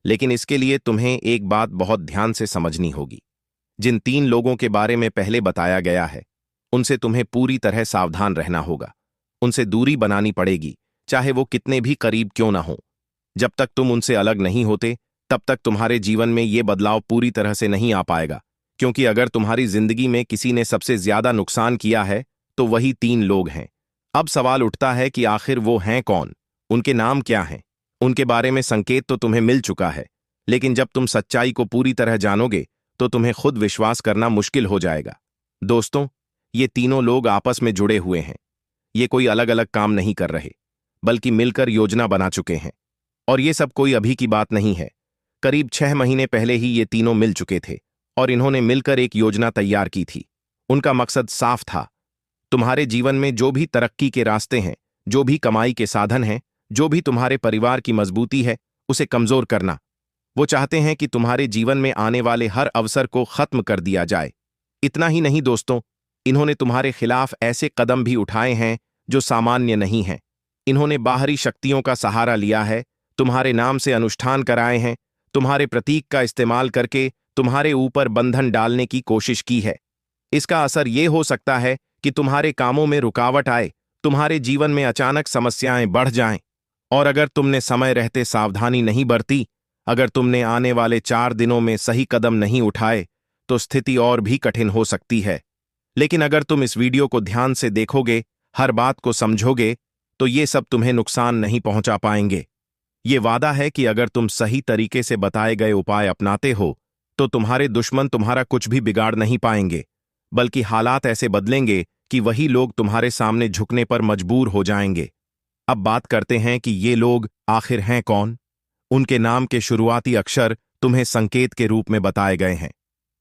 लेकिन इसके लिए तुम्हें एक बात बहुत ध्यान से समझनी होगी। जिन 3 लोगों के बारे में पहले बताया गया है, उनसे तुम्हें पूरी तरह सावधान रहना होगा। उनसे दूरी बनानी पड़ेगी, चाहे वो कितने भी करीब क्यों ना हो। जब तक तुम उनसे अलग नहीं होते, तब तक तुम्हारे जीवन में ये बदलाव पूरी तरह से नहीं आ पाएगा, क्योंकि अगर तुम्हारी जिंदगी में किसी ने सबसे ज्यादा नुकसान किया है तो वही 3 लोग हैं। अब सवाल उठता है कि आखिर वो हैं कौन, उनके नाम क्या हैं। उनके बारे में संकेत तो तुम्हें मिल चुका है, लेकिन जब तुम सच्चाई को पूरी तरह जानोगे तो तुम्हें खुद विश्वास करना मुश्किल हो जाएगा। दोस्तों, ये तीनों लोग आपस में जुड़े हुए हैं। ये कोई अलग अलग काम नहीं कर रहे, बल्कि मिलकर योजना बना चुके हैं। और ये सब कोई अभी की बात नहीं है। करीब 6 महीने पहले ही ये तीनों मिल चुके थे और इन्होंने मिलकर एक योजना तैयार की थी। उनका मकसद साफ था। तुम्हारे जीवन में जो भी तरक्की के रास्ते हैं, जो भी कमाई के साधन हैं, जो भी तुम्हारे परिवार की मजबूती है, उसे कमजोर करना। वो चाहते हैं कि तुम्हारे जीवन में आने वाले हर अवसर को खत्म कर दिया जाए। इतना ही नहीं दोस्तों, इन्होंने तुम्हारे खिलाफ ऐसे कदम भी उठाए हैं जो सामान्य नहीं हैं। इन्होंने बाहरी शक्तियों का सहारा लिया है, तुम्हारे नाम से अनुष्ठान कराए हैं, तुम्हारे प्रतीक का इस्तेमाल करके तुम्हारे ऊपर बंधन डालने की कोशिश की है। इसका असर ये हो सकता है कि तुम्हारे कामों में रुकावट आए, तुम्हारे जीवन में अचानक समस्याएं बढ़ जाएं, और अगर तुमने समय रहते सावधानी नहीं बरती, अगर तुमने आने वाले 4 दिनों में सही कदम नहीं उठाए, तो स्थिति और भी कठिन हो सकती है। लेकिन अगर तुम इस वीडियो को ध्यान से देखोगे, हर बात को समझोगे, तो ये सब तुम्हें नुकसान नहीं पहुंचा पाएंगे। ये वादा है कि अगर तुम सही तरीके से बताए गए उपाय अपनाते हो, तो तुम्हारे दुश्मन तुम्हारा कुछ भी बिगाड़ नहीं पाएंगे, बल्कि हालात ऐसे बदलेंगे कि वही लोग तुम्हारे सामने झुकने पर मजबूर हो जाएंगे। अब बात करते हैं कि ये लोग आखिर हैं कौन। उनके नाम के शुरुआती अक्षर तुम्हें संकेत के रूप में बताए गए हैं।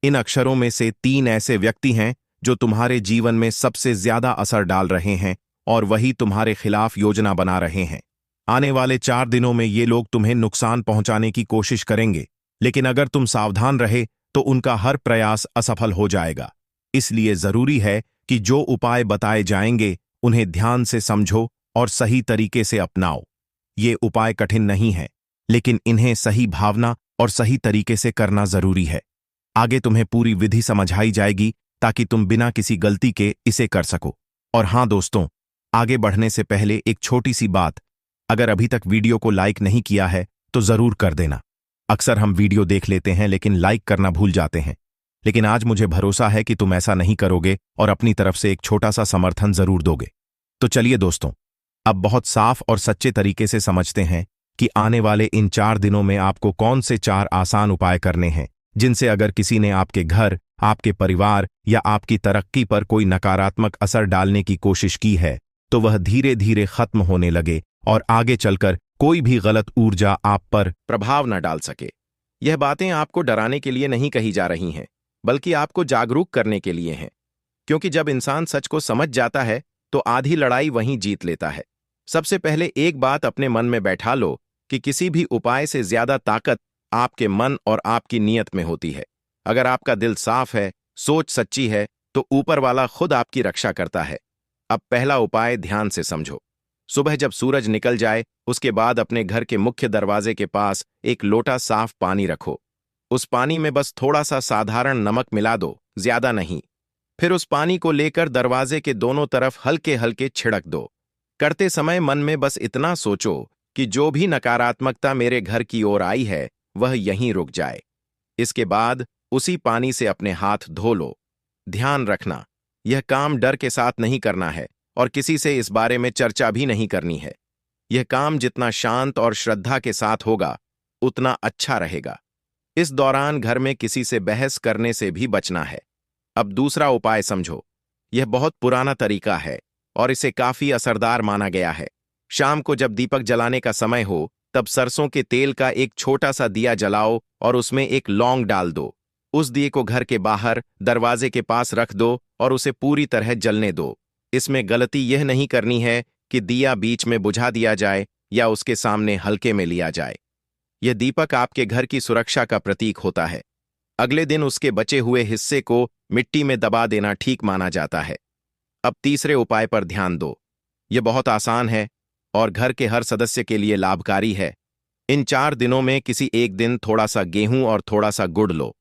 इन अक्षरों में से 3 ऐसे व्यक्ति हैं जो तुम्हारे जीवन में सबसे ज्यादा असर डाल रहे हैं, और वही तुम्हारे खिलाफ योजना बना रहे हैं। आने वाले 4 दिनों में ये लोग तुम्हें नुकसान पहुंचाने की कोशिश करेंगे, लेकिन अगर तुम सावधान रहे तो उनका हर प्रयास असफल हो जाएगा। इसलिए जरूरी है कि जो उपाय बताए जाएंगे उन्हें ध्यान से समझो और सही तरीके से अपनाओ। ये उपाय कठिन नहीं है, लेकिन इन्हें सही भावना और सही तरीके से करना जरूरी है। आगे तुम्हें पूरी विधि समझाई जाएगी ताकि तुम बिना किसी गलती के इसे कर सको। और हां दोस्तों, आगे बढ़ने से पहले एक छोटी सी बात, अगर अभी तक वीडियो को लाइक नहीं किया है तो जरूर कर देना। अक्सर हम वीडियो देख लेते हैं लेकिन लाइक करना भूल जाते हैं, लेकिन आज मुझे भरोसा है कि तुम ऐसा नहीं करोगे और अपनी तरफ से एक छोटा सा समर्थन जरूर दोगे। तो चलिए दोस्तों, अब बहुत साफ और सच्चे तरीके से समझते हैं कि आने वाले इन 4 दिनों में आपको कौन से 4 आसान उपाय करने हैं, जिनसे अगर किसी ने आपके घर, आपके परिवार या आपकी तरक्की पर कोई नकारात्मक असर डालने की कोशिश की है, तो वह धीरे धीरे खत्म होने लगे और आगे चलकर कोई भी गलत ऊर्जा आप पर प्रभाव न डाल सके। यह बातें आपको डराने के लिए नहीं कही जा रही हैं, बल्कि आपको जागरूक करने के लिए हैं, क्योंकि जब इंसान सच को समझ जाता है तो आधी लड़ाई वहीं जीत लेता है। सबसे पहले एक बात अपने मन में बैठा लो कि किसी भी उपाय से ज्यादा ताकत आपके मन और आपकी नीयत में होती है। अगर आपका दिल साफ है, सोच सच्ची है, तो ऊपर वाला खुद आपकी रक्षा करता है। अब पहला उपाय ध्यान से समझो। सुबह जब सूरज निकल जाए, उसके बाद अपने घर के मुख्य दरवाजे के पास एक लोटा साफ पानी रखो। उस पानी में बस थोड़ा सा साधारण नमक मिला दो, ज्यादा नहीं। फिर उस पानी को लेकर दरवाजे के दोनों तरफ हल्के हल्के छिड़क दो। करते समय मन में बस इतना सोचो कि जो भी नकारात्मकता मेरे घर की ओर आई है वह यहीं रुक जाए। इसके बाद उसी पानी से अपने हाथ धो लो। ध्यान रखना, यह काम डर के साथ नहीं करना है और किसी से इस बारे में चर्चा भी नहीं करनी है। यह काम जितना शांत और श्रद्धा के साथ होगा, उतना अच्छा रहेगा। इस दौरान घर में किसी से बहस करने से भी बचना है। अब दूसरा उपाय समझो। यह बहुत पुराना तरीका है और इसे काफी असरदार माना गया है। शाम को जब दीपक जलाने का समय हो, तब सरसों के तेल का एक छोटा सा दिया जलाओ और उसमें एक लौंग डाल दो। उस दिए को घर के बाहर दरवाजे के पास रख दो और उसे पूरी तरह जलने दो। इसमें गलती यह नहीं करनी है कि दिया बीच में बुझा दिया जाए या उसके सामने हल्के में लिया जाए। यह दीपक आपके घर की सुरक्षा का प्रतीक होता है। अगले दिन उसके बचे हुए हिस्से को मिट्टी में दबा देना ठीक माना जाता है। अब तीसरे उपाय पर ध्यान दो। यह बहुत आसान है और घर के हर सदस्य के लिए लाभकारी है। इन 4 दिनों में किसी एक दिन थोड़ा सा गेहूं और थोड़ा सा गुड़ लो।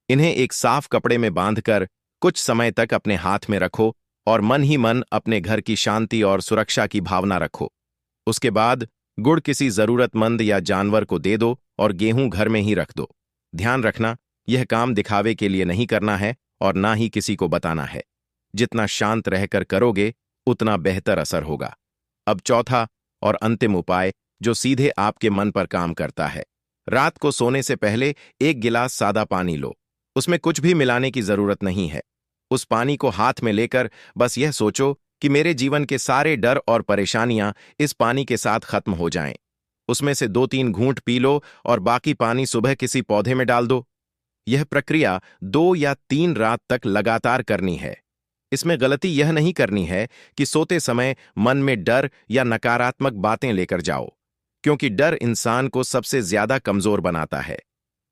इन्हें एक साफ कपड़े में बांधकर कुछ समय तक अपने हाथ में रखो और मन ही मन अपने घर की शांति और सुरक्षा की भावना रखो। उसके बाद गुड़ किसी जरूरतमंद या जानवर को दे दो और गेहूं घर में ही रख दो। ध्यान रखना, यह काम दिखावे के लिए नहीं करना है और ना ही किसी को बताना है। जितना शांत रहकर करोगे उतना बेहतर असर होगा। अब चौथा और अंतिम उपाय, जो सीधे आपके मन पर काम करता है। रात को सोने से पहले एक गिलास सादा पानी लो। उसमें कुछ भी मिलाने की जरूरत नहीं है। उस पानी को हाथ में लेकर बस यह सोचो कि मेरे जीवन के सारे डर और परेशानियां इस पानी के साथ खत्म हो जाएं। उसमें से 2-3 घूंट पी लो और बाकी पानी सुबह किसी पौधे में डाल दो। यह प्रक्रिया 2 या 3 रात तक लगातार करनी है। इसमें गलती यह नहीं करनी है कि सोते समय मन में डर या नकारात्मक बातें लेकर जाओ, क्योंकि डर इंसान को सबसे ज्यादा कमजोर बनाता है।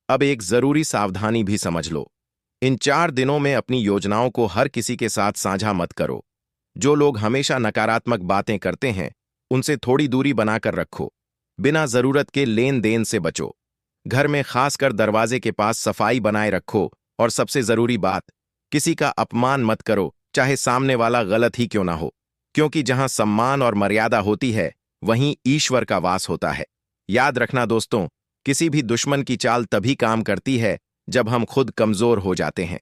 अब एक जरूरी सावधानी भी समझ लो। इन 4 दिनों में अपनी योजनाओं को हर किसी के साथ साझा मत करो। जो लोग हमेशा नकारात्मक बातें करते हैं, उनसे थोड़ी दूरी बनाकर रखो। बिना जरूरत के लेन देन से बचो। घर में खासकर दरवाजे के पास सफाई बनाए रखो और सबसे जरूरी बात, किसी का अपमान मत करो, चाहे सामने वाला गलत ही क्यों ना हो, क्योंकि जहां सम्मान और मर्यादा होती है वहीं ईश्वर का वास होता है। याद रखना दोस्तों, किसी भी दुश्मन की चाल तभी काम करती है जब हम खुद कमजोर हो जाते हैं।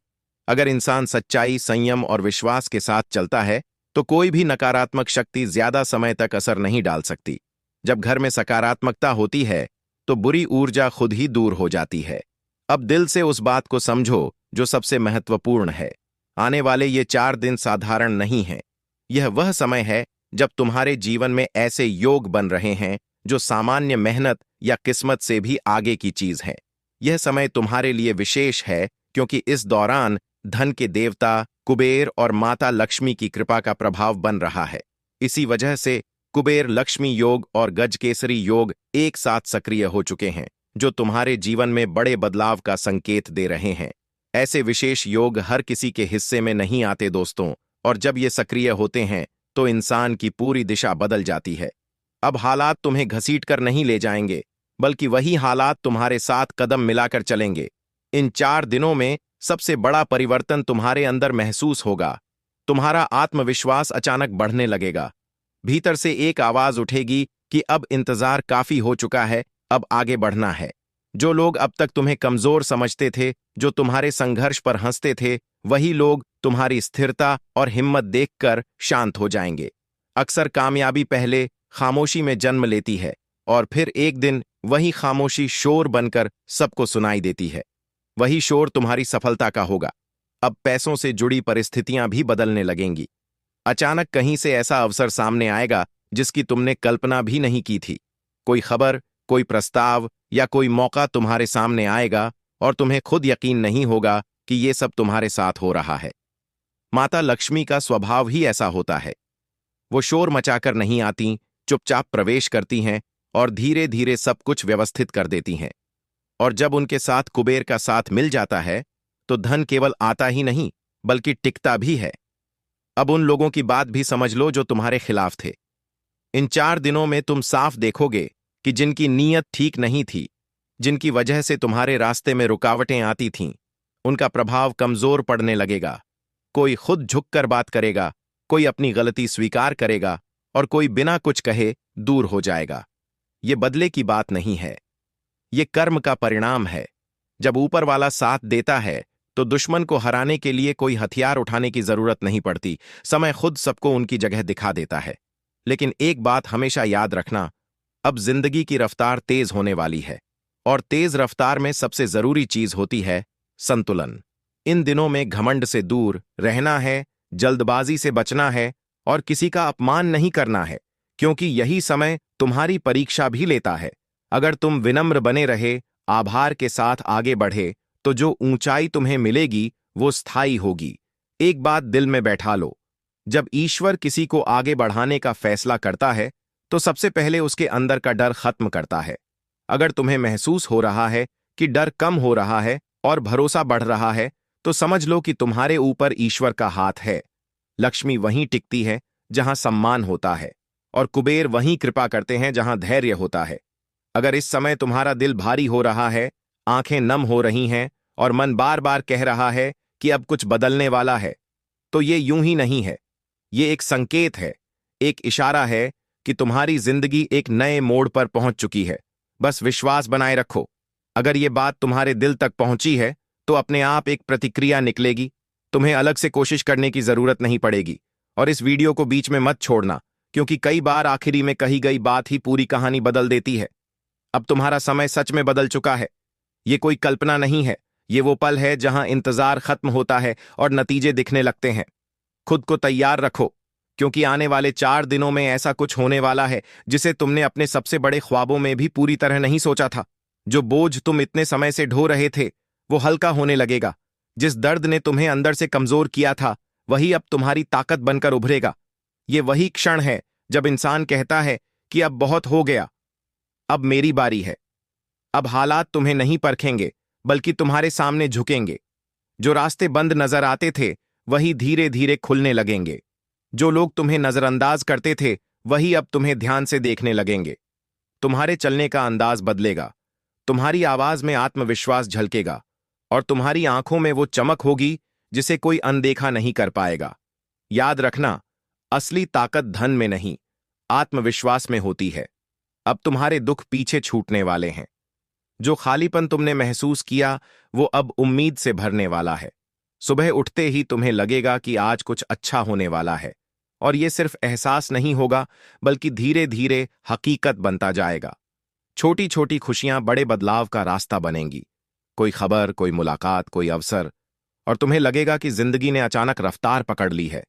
अगर इंसान सच्चाई, संयम और विश्वास के साथ चलता है तो कोई भी नकारात्मक शक्ति ज्यादा समय तक असर नहीं डाल सकती। जब घर में सकारात्मकता होती है तो बुरी ऊर्जा खुद ही दूर हो जाती है। अब दिल से उस बात को समझो जो सबसे महत्वपूर्ण है। आने वाले ये 4 दिन साधारण नहीं हैं। यह वह समय है जब तुम्हारे जीवन में ऐसे योग बन रहे हैं जो सामान्य मेहनत या किस्मत से भी आगे की चीज है। यह समय तुम्हारे लिए विशेष है क्योंकि इस दौरान धन के देवता कुबेर और माता लक्ष्मी की कृपा का प्रभाव बन रहा है। इसी वजह से कुबेर लक्ष्मी योग और गजकेसरी योग एक साथ सक्रिय हो चुके हैं, जो तुम्हारे जीवन में बड़े बदलाव का संकेत दे रहे हैं। ऐसे विशेष योग हर किसी के हिस्से में नहीं आते दोस्तों, और जब ये सक्रिय होते हैं तो इंसान की पूरी दिशा बदल जाती है। अब हालात तुम्हें घसीट कर नहीं ले जाएंगे, बल्कि वही हालात तुम्हारे साथ कदम मिलाकर चलेंगे। इन 4 दिनों में सबसे बड़ा परिवर्तन तुम्हारे अंदर महसूस होगा। तुम्हारा आत्मविश्वास अचानक बढ़ने लगेगा। भीतर से एक आवाज उठेगी कि अब इंतजार काफी हो चुका है, अब आगे बढ़ना है। जो लोग अब तक तुम्हें कमजोर समझते थे, जो तुम्हारे संघर्ष पर हंसते थे, वही लोग तुम्हारी स्थिरता और हिम्मत देखकर शांत हो जाएंगे। अक्सर कामयाबी पहले खामोशी में जन्म लेती है और फिर एक दिन वही खामोशी शोर बनकर सबको सुनाई देती है। वही शोर तुम्हारी सफलता का होगा। अब पैसों से जुड़ी परिस्थितियां भी बदलने लगेंगी। अचानक कहीं से ऐसा अवसर सामने आएगा जिसकी तुमने कल्पना भी नहीं की थी। कोई खबर, कोई प्रस्ताव या कोई मौका तुम्हारे सामने आएगा और तुम्हें खुद यकीन नहीं होगा कि ये सब तुम्हारे साथ हो रहा है। माता लक्ष्मी का स्वभाव ही ऐसा होता है। वो शोर मचाकर नहीं आती, चुपचाप प्रवेश करती हैं और धीरे धीरे सब कुछ व्यवस्थित कर देती हैं। और जब उनके साथ कुबेर का साथ मिल जाता है तो धन केवल आता ही नहीं बल्कि टिकता भी है। अब उन लोगों की बात भी समझ लो जो तुम्हारे खिलाफ थे। इन 4 दिनों में तुम साफ देखोगे कि जिनकी नीयत ठीक नहीं थी, जिनकी वजह से तुम्हारे रास्ते में रुकावटें आती थीं, उनका प्रभाव कमजोर पड़ने लगेगा। कोई खुद झुककर बात करेगा, कोई अपनी गलती स्वीकार करेगा और कोई बिना कुछ कहे दूर हो जाएगा। ये बदले की बात नहीं है, ये कर्म का परिणाम है। जब ऊपर वाला साथ देता है तो दुश्मन को हराने के लिए कोई हथियार उठाने की जरूरत नहीं पड़ती। समय खुद सबको उनकी जगह दिखा देता है। लेकिन एक बात हमेशा याद रखना, अब जिंदगी की रफ्तार तेज होने वाली है और तेज रफ्तार में सबसे जरूरी चीज होती है संतुलन। इन दिनों में घमंड से दूर रहना है, जल्दबाजी से बचना है और किसी का अपमान नहीं करना है, क्योंकि यही समय तुम्हारी परीक्षा भी लेता है। अगर तुम विनम्र बने रहे, आभार के साथ आगे बढ़े, तो जो ऊंचाई तुम्हें मिलेगी वो स्थायी होगी। एक बात दिल में बैठा लो, जब ईश्वर किसी को आगे बढ़ाने का फैसला करता है तो सबसे पहले उसके अंदर का डर खत्म करता है। अगर तुम्हें महसूस हो रहा है कि डर कम हो रहा है और भरोसा बढ़ रहा है, तो समझ लो कि तुम्हारे ऊपर ईश्वर का हाथ है। लक्ष्मी वहीं टिकती है जहां सम्मान होता है, और कुबेर वहीं कृपा करते हैं जहां धैर्य होता है। अगर इस समय तुम्हारा दिल भारी हो रहा है, आंखें नम हो रही हैं और मन बार बार कह रहा है कि अब कुछ बदलने वाला है, तो ये यूं ही नहीं है। ये एक संकेत है, एक इशारा है कि तुम्हारी जिंदगी एक नए मोड़ पर पहुंच चुकी है। बस विश्वास बनाए रखो। अगर ये बात तुम्हारे दिल तक पहुंची है तो अपने आप एक प्रतिक्रिया निकलेगी। तुम्हें अलग से कोशिश करने की जरूरत नहीं पड़ेगी। और इस वीडियो को बीच में मत छोड़ना, क्योंकि कई बार आखिरी में कही गई बात ही पूरी कहानी बदल देती है। अब तुम्हारा समय सच में बदल चुका है। ये कोई कल्पना नहीं है, ये वो पल है जहां इंतजार खत्म होता है और नतीजे दिखने लगते हैं। खुद को तैयार रखो, क्योंकि आने वाले 4 दिनों में ऐसा कुछ होने वाला है जिसे तुमने अपने सबसे बड़े ख्वाबों में भी पूरी तरह नहीं सोचा था। जो बोझ तुम इतने समय से ढो रहे थे वो हल्का होने लगेगा। जिस दर्द ने तुम्हें अंदर से कमजोर किया था वही अब तुम्हारी ताकत बनकर उभरेगा। ये वही क्षण है जब इंसान कहता है कि अब बहुत हो गया, अब मेरी बारी है। अब हालात तुम्हें नहीं परखेंगे, बल्कि तुम्हारे सामने झुकेंगे। जो रास्ते बंद नजर आते थे वही धीरे धीरे खुलने लगेंगे। जो लोग तुम्हें नजरअंदाज करते थे वही अब तुम्हें ध्यान से देखने लगेंगे। तुम्हारे चलने का अंदाज बदलेगा, तुम्हारी आवाज में आत्मविश्वास झलकेगा और तुम्हारी आंखों में वो चमक होगी जिसे कोई अनदेखा नहीं कर पाएगा। याद रखना, असली ताकत धन में नहीं, आत्मविश्वास में होती है। अब तुम्हारे दुख पीछे छूटने वाले हैं। जो खालीपन तुमने महसूस किया वो अब उम्मीद से भरने वाला है। सुबह उठते ही तुम्हें लगेगा कि आज कुछ अच्छा होने वाला है, और ये सिर्फ एहसास नहीं होगा बल्कि धीरे धीरे हकीकत बनता जाएगा। छोटी छोटी खुशियां बड़े बदलाव का रास्ता बनेंगी। कोई खबर, कोई मुलाकात, कोई अवसर, और तुम्हें लगेगा कि जिंदगी ने अचानक रफ्तार पकड़ ली है।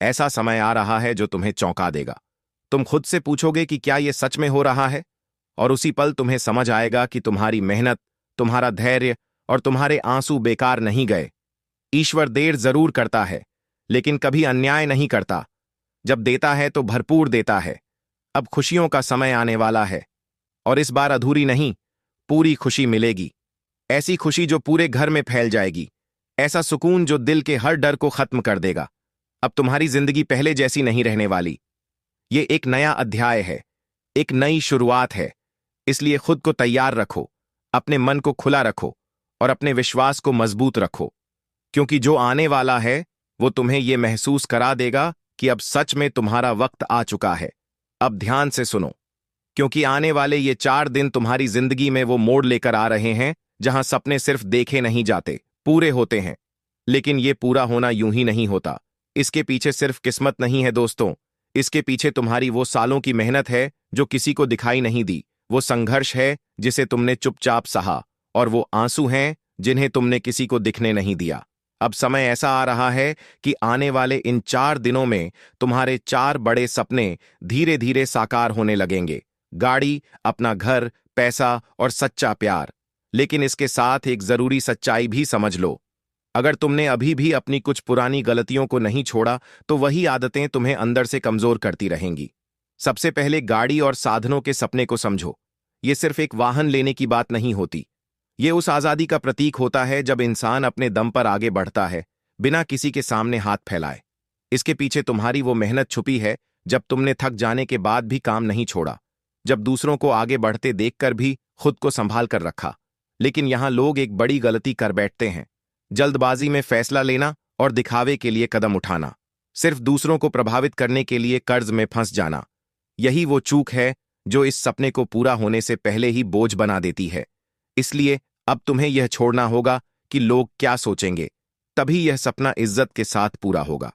ऐसा समय आ रहा है जो तुम्हें चौंका देगा। तुम खुद से पूछोगे कि क्या यह सच में हो रहा है, और उसी पल तुम्हें समझ आएगा कि तुम्हारी मेहनत, तुम्हारा धैर्य और तुम्हारे आंसू बेकार नहीं गए। ईश्वर देर जरूर करता है, लेकिन कभी अन्याय नहीं करता। जब देता है तो भरपूर देता है। अब खुशियों का समय आने वाला है, और इस बार अधूरी नहीं, पूरी खुशी मिलेगी। ऐसी खुशी जो पूरे घर में फैल जाएगी। ऐसा सुकून जो दिल के हर डर को खत्म कर देगा। अब तुम्हारी जिंदगी पहले जैसी नहीं रहने वाली। ये एक नया अध्याय है, एक नई शुरुआत है। इसलिए खुद को तैयार रखो, अपने मन को खुला रखो और अपने विश्वास को मजबूत रखो, क्योंकि जो आने वाला है वो तुम्हें यह महसूस करा देगा कि अब सच में तुम्हारा वक्त आ चुका है। अब ध्यान से सुनो, क्योंकि आने वाले ये 4 दिन तुम्हारी जिंदगी में वो मोड़ लेकर आ रहे हैं जहां सपने सिर्फ देखे नहीं जाते, पूरे होते हैं। लेकिन ये पूरा होना यूं ही नहीं होता। इसके पीछे सिर्फ किस्मत नहीं है दोस्तों, इसके पीछे तुम्हारी वो सालों की मेहनत है जो किसी को दिखाई नहीं दी। वो संघर्ष है जिसे तुमने चुपचाप सहा, और वो आंसू हैं जिन्हें तुमने किसी को दिखने नहीं दिया। अब समय ऐसा आ रहा है कि आने वाले इन 4 दिनों में तुम्हारे 4 बड़े सपने धीरे धीरे साकार होने लगेंगे। गाड़ी, अपना घर, पैसा और सच्चा प्यार। लेकिन इसके साथ एक जरूरी सच्चाई भी समझ लो। अगर तुमने अभी भी अपनी कुछ पुरानी गलतियों को नहीं छोड़ा तो वही आदतें तुम्हें अंदर से कमजोर करती रहेंगी। सबसे पहले गाड़ी और साधनों के सपने को समझो। ये सिर्फ एक वाहन लेने की बात नहीं होती। ये उस आजादी का प्रतीक होता है जब इंसान अपने दम पर आगे बढ़ता है, बिना किसी के सामने हाथ फैलाए। इसके पीछे तुम्हारी वो मेहनत छुपी है, जब तुमने थक जाने के बाद भी काम नहीं छोड़ा, जब दूसरों को आगे बढ़ते देखकर भी खुद को संभाल कर रखा। लेकिन यहां लोग एक बड़ी गलती कर बैठते हैं, जल्दबाजी में फैसला लेना और दिखावे के लिए कदम उठाना, सिर्फ दूसरों को प्रभावित करने के लिए कर्ज में फंस जाना। यही वो चूक है जो इस सपने को पूरा होने से पहले ही बोझ बना देती है। इसलिए अब तुम्हें यह छोड़ना होगा कि लोग क्या सोचेंगे, तभी यह सपना इज्जत के साथ पूरा होगा।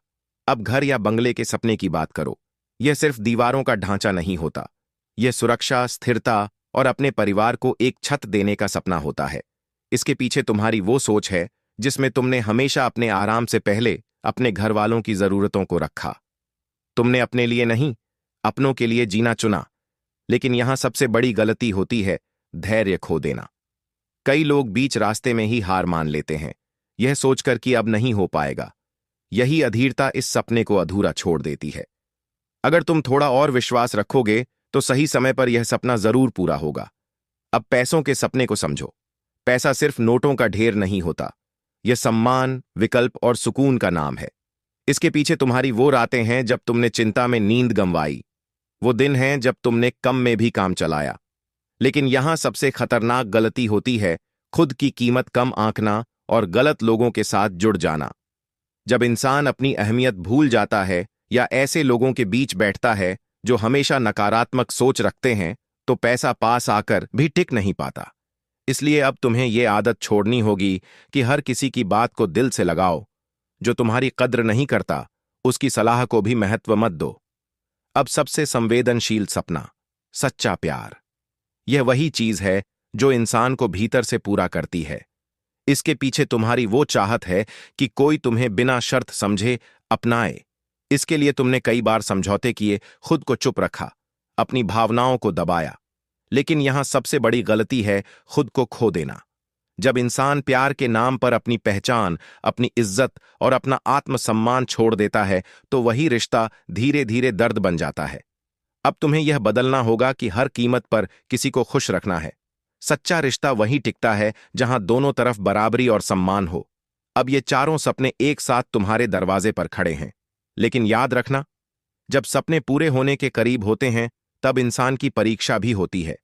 अब घर या बंगले के सपने की बात करो। यह सिर्फ दीवारों का ढांचा नहीं होता। यह सुरक्षा, स्थिरता और अपने परिवार को एक छत देने का सपना होता है। इसके पीछे तुम्हारी वो सोच है जिसमें तुमने हमेशा अपने आराम से पहले अपने घर वालों की जरूरतों को रखा। तुमने अपने लिए नहीं, अपनों के लिए जीना चुना। लेकिन यहां सबसे बड़ी गलती होती है धैर्य खो देना। कई लोग बीच रास्ते में ही हार मान लेते हैं, यह सोचकर कि अब नहीं हो पाएगा। यही अधीरता इस सपने को अधूरा छोड़ देती है। अगर तुम थोड़ा और विश्वास रखोगे तो सही समय पर यह सपना जरूर पूरा होगा। अब पैसों के सपने को समझो। पैसा सिर्फ नोटों का ढेर नहीं होता, यह सम्मान, विकल्प और सुकून का नाम है। इसके पीछे तुम्हारी वो रातें हैं जब तुमने चिंता में नींद गंवाई, वो दिन हैं जब तुमने कम में भी काम चलाया। लेकिन यहां सबसे खतरनाक गलती होती है खुद की कीमत कम आंकना और गलत लोगों के साथ जुड़ जाना। जब इंसान अपनी अहमियत भूल जाता है या ऐसे लोगों के बीच बैठता है जो हमेशा नकारात्मक सोच रखते हैं, तो पैसा पास आकर भी टिक नहीं पाता। इसलिए अब तुम्हें यह आदत छोड़नी होगी कि हर किसी की बात को दिल से लगाओ। जो तुम्हारी कद्र नहीं करता, उसकी सलाह को भी महत्व मत दो। अब सबसे संवेदनशील सपना, सच्चा प्यार। यह वही चीज है जो इंसान को भीतर से पूरा करती है। इसके पीछे तुम्हारी वो चाहत है कि कोई तुम्हें बिना शर्त समझे अपनाए। इसके लिए तुमने कई बार समझौते किए, खुद को चुप रखा, अपनी भावनाओं को दबाया। लेकिन यहां सबसे बड़ी गलती है खुद को खो देना। जब इंसान प्यार के नाम पर अपनी पहचान, अपनी इज्जत और अपना आत्मसम्मान छोड़ देता है, तो वही रिश्ता धीरे धीरे दर्द बन जाता है। अब तुम्हें यह बदलना होगा कि हर कीमत पर किसी को खुश रखना है। सच्चा रिश्ता वहीं टिकता है जहां दोनों तरफ बराबरी और सम्मान हो। अब ये चारों सपने एक साथ तुम्हारे दरवाजे पर खड़े हैं। लेकिन याद रखना, जब सपने पूरे होने के करीब होते हैं, तब इंसान की परीक्षा भी होती है।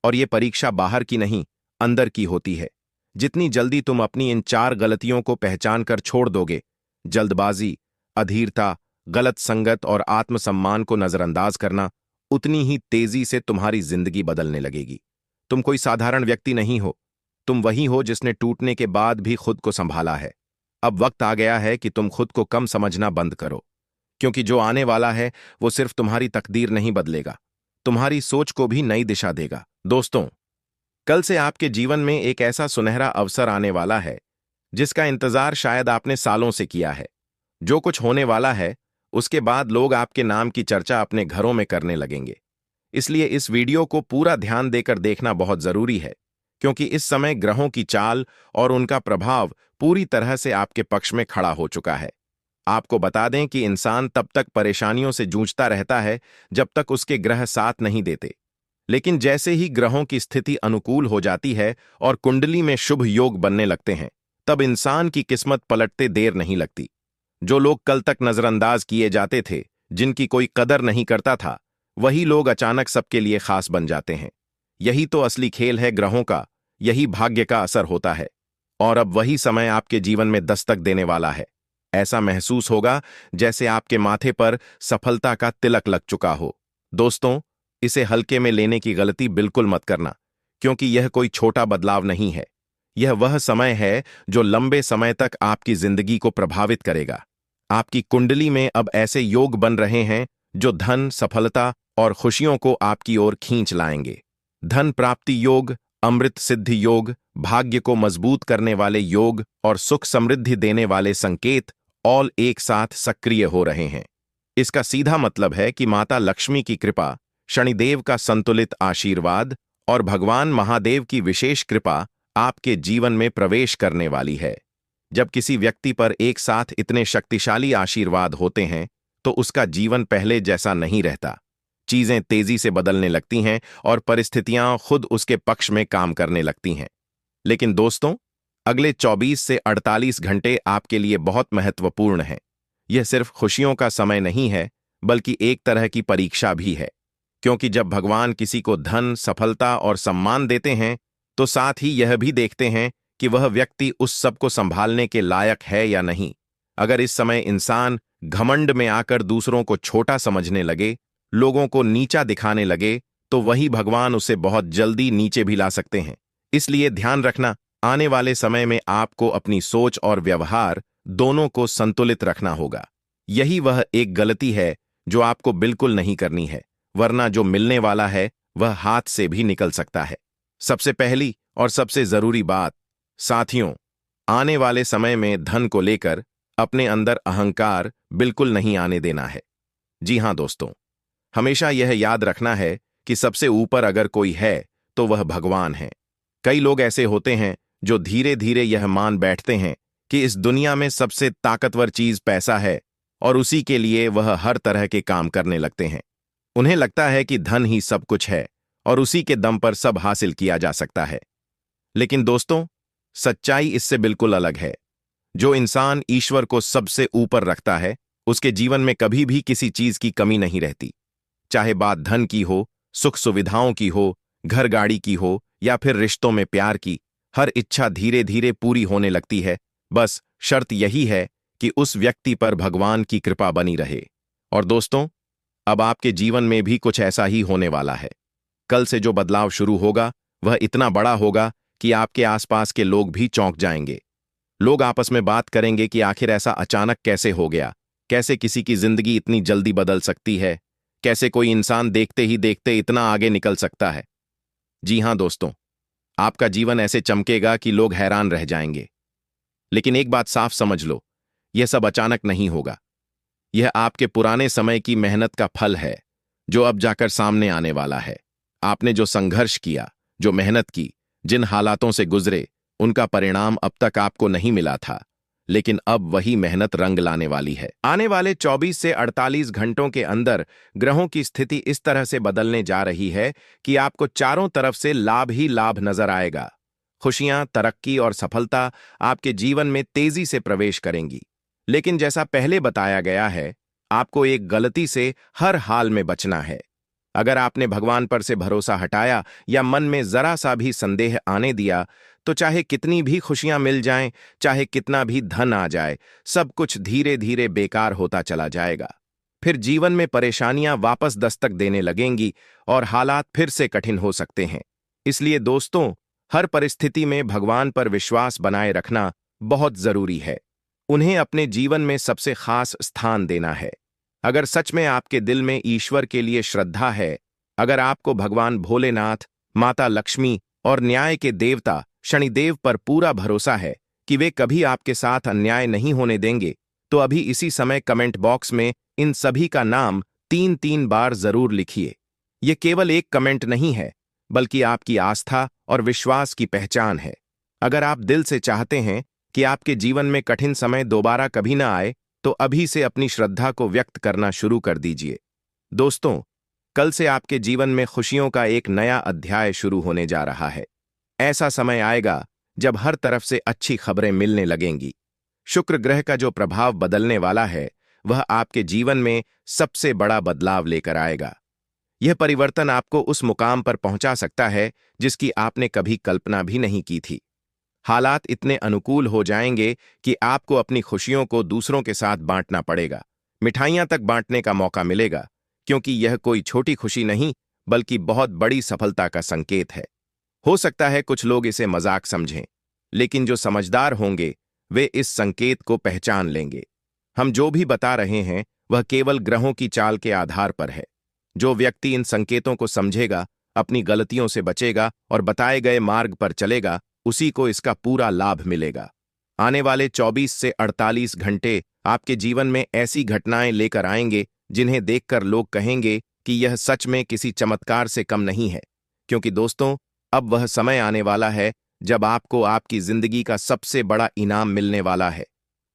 और ये परीक्षा बाहर की नहीं, अंदर की होती है। जितनी जल्दी तुम अपनी इन 4 गलतियों को पहचान कर छोड़ दोगे, जल्दबाजी, अधीरता, गलत संगत और आत्मसम्मान को नजरअंदाज करना, उतनी ही तेजी से तुम्हारी जिंदगी बदलने लगेगी। तुम कोई साधारण व्यक्ति नहीं हो, तुम वही हो जिसने टूटने के बाद भी खुद को संभाला है। अब वक्त आ गया है कि तुम खुद को कम समझना बंद करो, क्योंकि जो आने वाला है वो सिर्फ तुम्हारी तकदीर नहीं बदलेगा, तुम्हारी सोच को भी नई दिशा देगा। दोस्तों, कल से आपके जीवन में एक ऐसा सुनहरा अवसर आने वाला है जिसका इंतजार शायद आपने सालों से किया है। जो कुछ होने वाला है, उसके बाद लोग आपके नाम की चर्चा अपने घरों में करने लगेंगे। इसलिए इस वीडियो को पूरा ध्यान देकर देखना बहुत जरूरी है, क्योंकि इस समय ग्रहों की चाल और उनका प्रभाव पूरी तरह से आपके पक्ष में खड़ा हो चुका है। आपको बता दें कि इंसान तब तक परेशानियों से जूझता रहता है जब तक उसके ग्रह साथ नहीं देते। लेकिन जैसे ही ग्रहों की स्थिति अनुकूल हो जाती है और कुंडली में शुभ योग बनने लगते हैं, तब इंसान की किस्मत पलटते देर नहीं लगती। जो लोग कल तक नजरअंदाज किए जाते थे, जिनकी कोई कदर नहीं करता था, वही लोग अचानक सबके लिए खास बन जाते हैं। यही तो असली खेल है ग्रहों का, यही भाग्य का असर होता है। और अब वही समय आपके जीवन में दस्तक देने वाला है। ऐसा महसूस होगा जैसे आपके माथे पर सफलता का तिलक लग चुका हो। दोस्तों, इसे हल्के में लेने की गलती बिल्कुल मत करना, क्योंकि यह कोई छोटा बदलाव नहीं है। यह वह समय है जो लंबे समय तक आपकी जिंदगी को प्रभावित करेगा। आपकी कुंडली में अब ऐसे योग बन रहे हैं जो धन, सफलता और खुशियों को आपकी ओर खींच लाएंगे। धन प्राप्ति योग, अमृत सिद्धि योग, भाग्य को मजबूत करने वाले योग और सुख समृद्धि देने वाले संकेत ऑल एक साथ सक्रिय हो रहे हैं। इसका सीधा मतलब है कि माता लक्ष्मी की कृपा, शनिदेव का संतुलित आशीर्वाद और भगवान महादेव की विशेष कृपा आपके जीवन में प्रवेश करने वाली है। जब किसी व्यक्ति पर एक साथ इतने शक्तिशाली आशीर्वाद होते हैं, तो उसका जीवन पहले जैसा नहीं रहता। चीजें तेजी से बदलने लगती हैं और परिस्थितियां खुद उसके पक्ष में काम करने लगती हैं। लेकिन दोस्तों, अगले 24 से 48 घंटे आपके लिए बहुत महत्वपूर्ण हैं। यह सिर्फ खुशियों का समय नहीं है, बल्कि एक तरह की परीक्षा भी है। क्योंकि जब भगवान किसी को धन, सफलता और सम्मान देते हैं, तो साथ ही यह भी देखते हैं कि वह व्यक्ति उस सब को संभालने के लायक है या नहीं। अगर इस समय इंसान घमंड में आकर दूसरों को छोटा समझने लगे, लोगों को नीचा दिखाने लगे, तो वही भगवान उसे बहुत जल्दी नीचे भी ला सकते हैं। इसलिए ध्यान रखना, आने वाले समय में आपको अपनी सोच और व्यवहार दोनों को संतुलित रखना होगा। यही वह एक गलती है जो आपको बिल्कुल नहीं करनी है, वरना जो मिलने वाला है वह हाथ से भी निकल सकता है। सबसे पहली और सबसे जरूरी बात, साथियों, आने वाले समय में धन को लेकर अपने अंदर अहंकार बिल्कुल नहीं आने देना है। जी हां दोस्तों, हमेशा यह याद रखना है कि सबसे ऊपर अगर कोई है तो वह भगवान है। कई लोग ऐसे होते हैं जो धीरे धीरे यह मान बैठते हैं कि इस दुनिया में सबसे ताकतवर चीज पैसा है और उसी के लिए वह हर तरह के काम करने लगते हैं। उन्हें लगता है कि धन ही सब कुछ है और उसी के दम पर सब हासिल किया जा सकता है। लेकिन दोस्तों, सच्चाई इससे बिल्कुल अलग है। जो इंसान ईश्वर को सबसे ऊपर रखता है, उसके जीवन में कभी भी किसी चीज की कमी नहीं रहती। चाहे बात धन की हो, सुख सुविधाओं की हो, घर गाड़ी की हो या फिर रिश्तों में प्यार की, हर इच्छा धीरे धीरे पूरी होने लगती है। बस शर्त यही है कि उस व्यक्ति पर भगवान की कृपा बनी रहे। और दोस्तों, अब आपके जीवन में भी कुछ ऐसा ही होने वाला है। कल से जो बदलाव शुरू होगा वह इतना बड़ा होगा कि आपके आसपास के लोग भी चौंक जाएंगे। लोग आपस में बात करेंगे कि आखिर ऐसा अचानक कैसे हो गया, कैसे किसी की जिंदगी इतनी जल्दी बदल सकती है, कैसे कोई इंसान देखते ही देखते इतना आगे निकल सकता है। जी हां दोस्तों, आपका जीवन ऐसे चमकेगा कि लोग हैरान रह जाएंगे। लेकिन एक बात साफ समझ लो, यह सब अचानक नहीं होगा। यह आपके पुराने समय की मेहनत का फल है जो अब जाकर सामने आने वाला है। आपने जो संघर्ष किया, जो मेहनत की, जिन हालातों से गुजरे, उनका परिणाम अब तक आपको नहीं मिला था, लेकिन अब वही मेहनत रंग लाने वाली है। आने वाले 24 से 48 घंटों के अंदर ग्रहों की स्थिति इस तरह से बदलने जा रही है कि आपको चारों तरफ से लाभ ही लाभ नजर आएगा। खुशियां, तरक्की और सफलता आपके जीवन में तेजी से प्रवेश करेंगी। लेकिन जैसा पहले बताया गया है, आपको एक गलती से हर हाल में बचना है। अगर आपने भगवान पर से भरोसा हटाया या मन में जरा सा भी संदेह आने दिया, तो चाहे कितनी भी खुशियां मिल जाएं, चाहे कितना भी धन आ जाए, सब कुछ धीरे धीरे बेकार होता चला जाएगा। फिर जीवन में परेशानियां वापस दस्तक देने लगेंगी और हालात फिर से कठिन हो सकते हैं। इसलिए दोस्तों, हर परिस्थिति में भगवान पर विश्वास बनाए रखना बहुत जरूरी है। उन्हें अपने जीवन में सबसे खास स्थान देना है। अगर सच में आपके दिल में ईश्वर के लिए श्रद्धा है, अगर आपको भगवान भोलेनाथ, माता लक्ष्मी और न्याय के देवता शनिदेव पर पूरा भरोसा है कि वे कभी आपके साथ अन्याय नहीं होने देंगे, तो अभी इसी समय कमेंट बॉक्स में इन सभी का नाम 3-3 बार जरूर लिखिए। ये केवल एक कमेंट नहीं है, बल्कि आपकी आस्था और विश्वास की पहचान है। अगर आप दिल से चाहते हैं कि आपके जीवन में कठिन समय दोबारा कभी ना आए, तो अभी से अपनी श्रद्धा को व्यक्त करना शुरू कर दीजिए। दोस्तों, कल से आपके जीवन में खुशियों का एक नया अध्याय शुरू होने जा रहा है। ऐसा समय आएगा जब हर तरफ से अच्छी खबरें मिलने लगेंगी। शुक्र ग्रह का जो प्रभाव बदलने वाला है, वह आपके जीवन में सबसे बड़ा बदलाव लेकर आएगा। यह परिवर्तन आपको उस मुकाम पर पहुंचा सकता है जिसकी आपने कभी कल्पना भी नहीं की थी। हालात इतने अनुकूल हो जाएंगे कि आपको अपनी खुशियों को दूसरों के साथ बांटना पड़ेगा। मिठाइयां तक बांटने का मौका मिलेगा, क्योंकि यह कोई छोटी खुशी नहीं, बल्कि बहुत बड़ी सफलता का संकेत है। हो सकता है कुछ लोग इसे मजाक समझें, लेकिन जो समझदार होंगे वे इस संकेत को पहचान लेंगे। हम जो भी बता रहे हैं वह केवल ग्रहों की चाल के आधार पर है। जो व्यक्ति इन संकेतों को समझेगा, अपनी गलतियों से बचेगा और बताए गए मार्ग पर चलेगा, उसी को इसका पूरा लाभ मिलेगा। आने वाले 24 से 48 घंटे आपके जीवन में ऐसी घटनाएं लेकर आएंगे जिन्हें देखकर लोग कहेंगे कि यह सच में किसी चमत्कार से कम नहीं है। क्योंकि दोस्तों, अब वह समय आने वाला है जब आपको आपकी जिंदगी का सबसे बड़ा इनाम मिलने वाला है।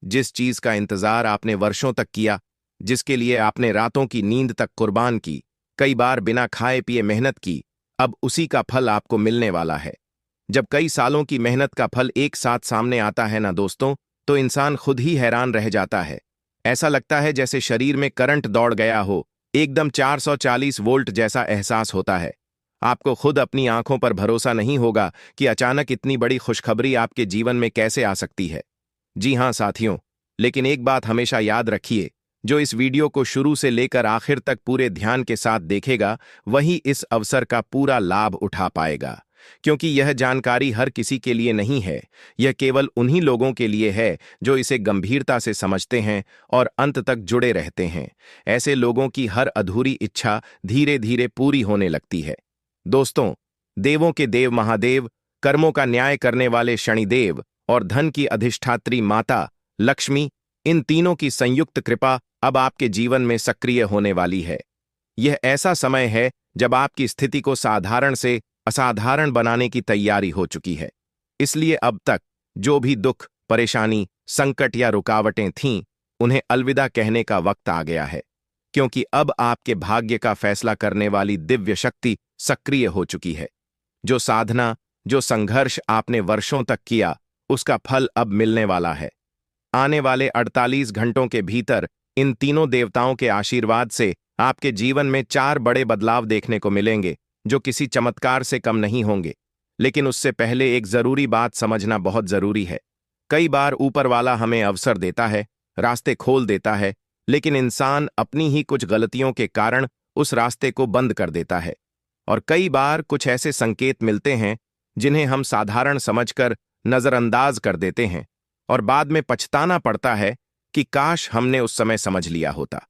जिस चीज का इंतजार आपने वर्षों तक किया, जिसके लिए आपने रातों की नींद तक कुर्बान की, कई बार बिना खाए पिए मेहनत की, अब उसी का फल आपको मिलने वाला है। जब कई सालों की मेहनत का फल एक साथ सामने आता है ना दोस्तों, तो इंसान खुद ही हैरान रह जाता है। ऐसा लगता है जैसे शरीर में करंट दौड़ गया हो, एकदम 440 वोल्ट जैसा एहसास होता है। आपको खुद अपनी आंखों पर भरोसा नहीं होगा कि अचानक इतनी बड़ी खुशखबरी आपके जीवन में कैसे आ सकती है। जी हां साथियों, लेकिन एक बात हमेशा याद रखिए, जो इस वीडियो को शुरू से लेकर आखिर तक पूरे ध्यान के साथ देखेगा, वही इस अवसर का पूरा लाभ उठा पाएगा। क्योंकि यह जानकारी हर किसी के लिए नहीं है, यह केवल उन्हीं लोगों के लिए है जो इसे गंभीरता से समझते हैं और अंत तक जुड़े रहते हैं। ऐसे लोगों की हर अधूरी इच्छा धीरे धीरे पूरी होने लगती है। दोस्तों, देवों के देव महादेव, कर्मों का न्याय करने वाले शनिदेव और धन की अधिष्ठात्री माता लक्ष्मी, इन तीनों की संयुक्त कृपा अब आपके जीवन में सक्रिय होने वाली है। यह ऐसा समय है जब आपकी स्थिति को साधारण से असाधारण बनाने की तैयारी हो चुकी है। इसलिए अब तक जो भी दुख, परेशानी, संकट या रुकावटें थीं, उन्हें अलविदा कहने का वक्त आ गया है, क्योंकि अब आपके भाग्य का फैसला करने वाली दिव्य शक्ति सक्रिय हो चुकी है। जो साधना, जो संघर्ष आपने वर्षों तक किया, उसका फल अब मिलने वाला है। आने वाले 48 घंटों के भीतर इन तीनों देवताओं के आशीर्वाद से आपके जीवन में 4 बड़े बदलाव देखने को मिलेंगे, जो किसी चमत्कार से कम नहीं होंगे। लेकिन उससे पहले एक जरूरी बात समझना बहुत जरूरी है। कई बार ऊपर वाला हमें अवसर देता है, रास्ते खोल देता है, लेकिन इंसान अपनी ही कुछ गलतियों के कारण उस रास्ते को बंद कर देता है। और कई बार कुछ ऐसे संकेत मिलते हैं जिन्हें हम साधारण समझकर नजरअंदाज कर देते हैं, और बाद में पछताना पड़ता है कि काश हमने उस समय समझ लिया होता।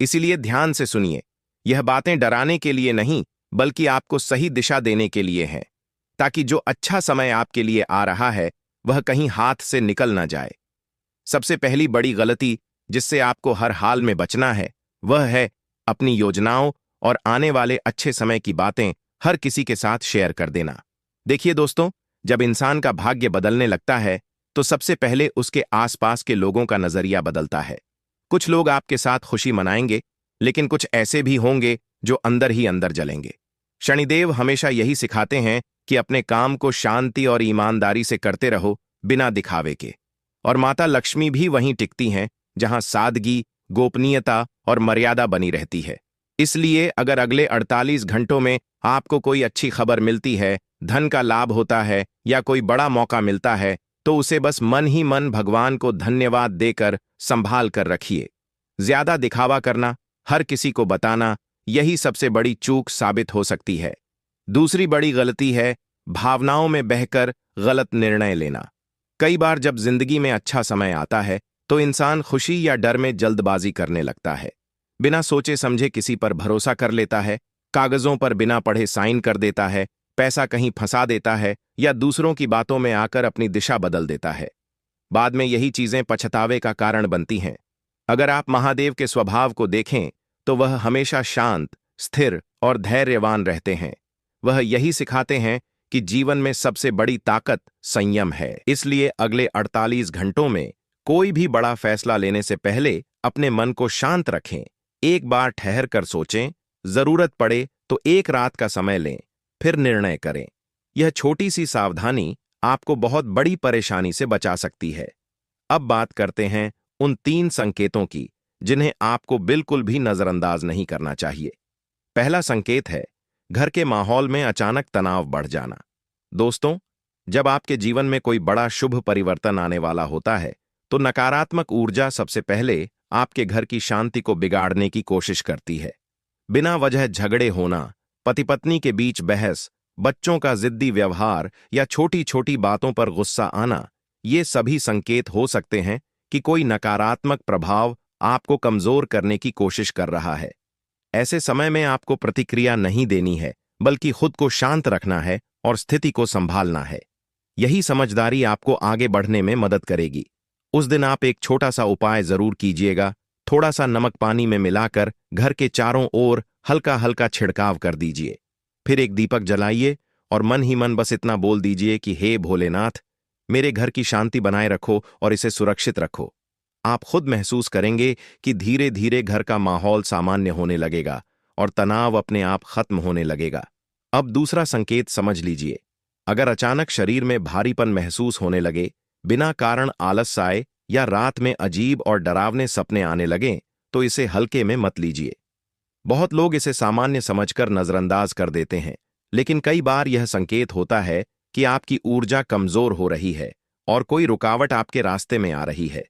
इसीलिए ध्यान से सुनिए, यह बातें डराने के लिए नहीं, बल्कि आपको सही दिशा देने के लिए हैं, ताकि जो अच्छा समय आपके लिए आ रहा है वह कहीं हाथ से निकल ना जाए। सबसे पहली बड़ी गलती जिससे आपको हर हाल में बचना है, वह है अपनी योजनाओं और आने वाले अच्छे समय की बातें हर किसी के साथ शेयर कर देना। देखिए दोस्तों, जब इंसान का भाग्य बदलने लगता है तो सबसे पहले उसके आसपास के लोगों का नजरिया बदलता है। कुछ लोग आपके साथ खुशी मनाएंगे, लेकिन कुछ ऐसे भी होंगे जो अंदर ही अंदर जलेंगे। शनिदेव हमेशा यही सिखाते हैं कि अपने काम को शांति और ईमानदारी से करते रहो, बिना दिखावे के। और माता लक्ष्मी भी वहीं टिकती हैं जहां सादगी, गोपनीयता और मर्यादा बनी रहती है। इसलिए अगर अगले 48 घंटों में आपको कोई अच्छी खबर मिलती है, धन का लाभ होता है या कोई बड़ा मौका मिलता है, तो उसे बस मन ही मन भगवान को धन्यवाद देकर संभाल कर रखिए। ज्यादा दिखावा करना, हर किसी को बताना, यही सबसे बड़ी चूक साबित हो सकती है। दूसरी बड़ी गलती है भावनाओं में बहकर गलत निर्णय लेना। कई बार जब जिंदगी में अच्छा समय आता है तो इंसान खुशी या डर में जल्दबाजी करने लगता है। बिना सोचे समझे किसी पर भरोसा कर लेता है, कागजों पर बिना पढ़े साइन कर देता है, पैसा कहीं फंसा देता है या दूसरों की बातों में आकर अपनी दिशा बदल देता है। बाद में यही चीजें पछतावे का कारण बनती हैं। अगर आप महादेव के स्वभाव को देखें तो वह हमेशा शांत, स्थिर और धैर्यवान रहते हैं। वह यही सिखाते हैं कि जीवन में सबसे बड़ी ताकत संयम है। इसलिए अगले 48 घंटों में कोई भी बड़ा फैसला लेने से पहले अपने मन को शांत रखें। एक बार ठहर कर सोचें, जरूरत पड़े तो एक रात का समय लें, फिर निर्णय करें। यह छोटी सी सावधानी आपको बहुत बड़ी परेशानी से बचा सकती है। अब बात करते हैं उन 3 संकेतों की जिन्हें आपको बिल्कुल भी नजरअंदाज नहीं करना चाहिए। पहला संकेत है घर के माहौल में अचानक तनाव बढ़ जाना। दोस्तों, जब आपके जीवन में कोई बड़ा शुभ परिवर्तन आने वाला होता है तो नकारात्मक ऊर्जा सबसे पहले आपके घर की शांति को बिगाड़ने की कोशिश करती है। बिना वजह झगड़े होना, पति पत्नी के बीच बहस, बच्चों का जिद्दी व्यवहार या छोटी छोटी बातों पर गुस्सा आना, ये सभी संकेत हो सकते हैं कि कोई नकारात्मक प्रभाव आपको कमजोर करने की कोशिश कर रहा है। ऐसे समय में आपको प्रतिक्रिया नहीं देनी है, बल्कि खुद को शांत रखना है और स्थिति को संभालना है। यही समझदारी आपको आगे बढ़ने में मदद करेगी। उस दिन आप एक छोटा सा उपाय जरूर कीजिएगा। थोड़ा सा नमक पानी में मिलाकर घर के चारों ओर हल्का हल्का छिड़काव कर दीजिए। फिर एक दीपक जलाइए और मन ही मन बस इतना बोल दीजिए कि हे भोलेनाथ, मेरे घर की शांति बनाए रखो और इसे सुरक्षित रखो। आप खुद महसूस करेंगे कि धीरे धीरे घर का माहौल सामान्य होने लगेगा और तनाव अपने आप खत्म होने लगेगा। अब दूसरा संकेत समझ लीजिए। अगर अचानक शरीर में भारीपन महसूस होने लगे, बिना कारण आलस आए या रात में अजीब और डरावने सपने आने लगें, तो इसे हल्के में मत लीजिए। बहुत लोग इसे सामान्य समझकर नजरअंदाज कर देते हैं, लेकिन कई बार यह संकेत होता है कि आपकी ऊर्जा कमजोर हो रही है और कोई रुकावट आपके रास्ते में आ रही है।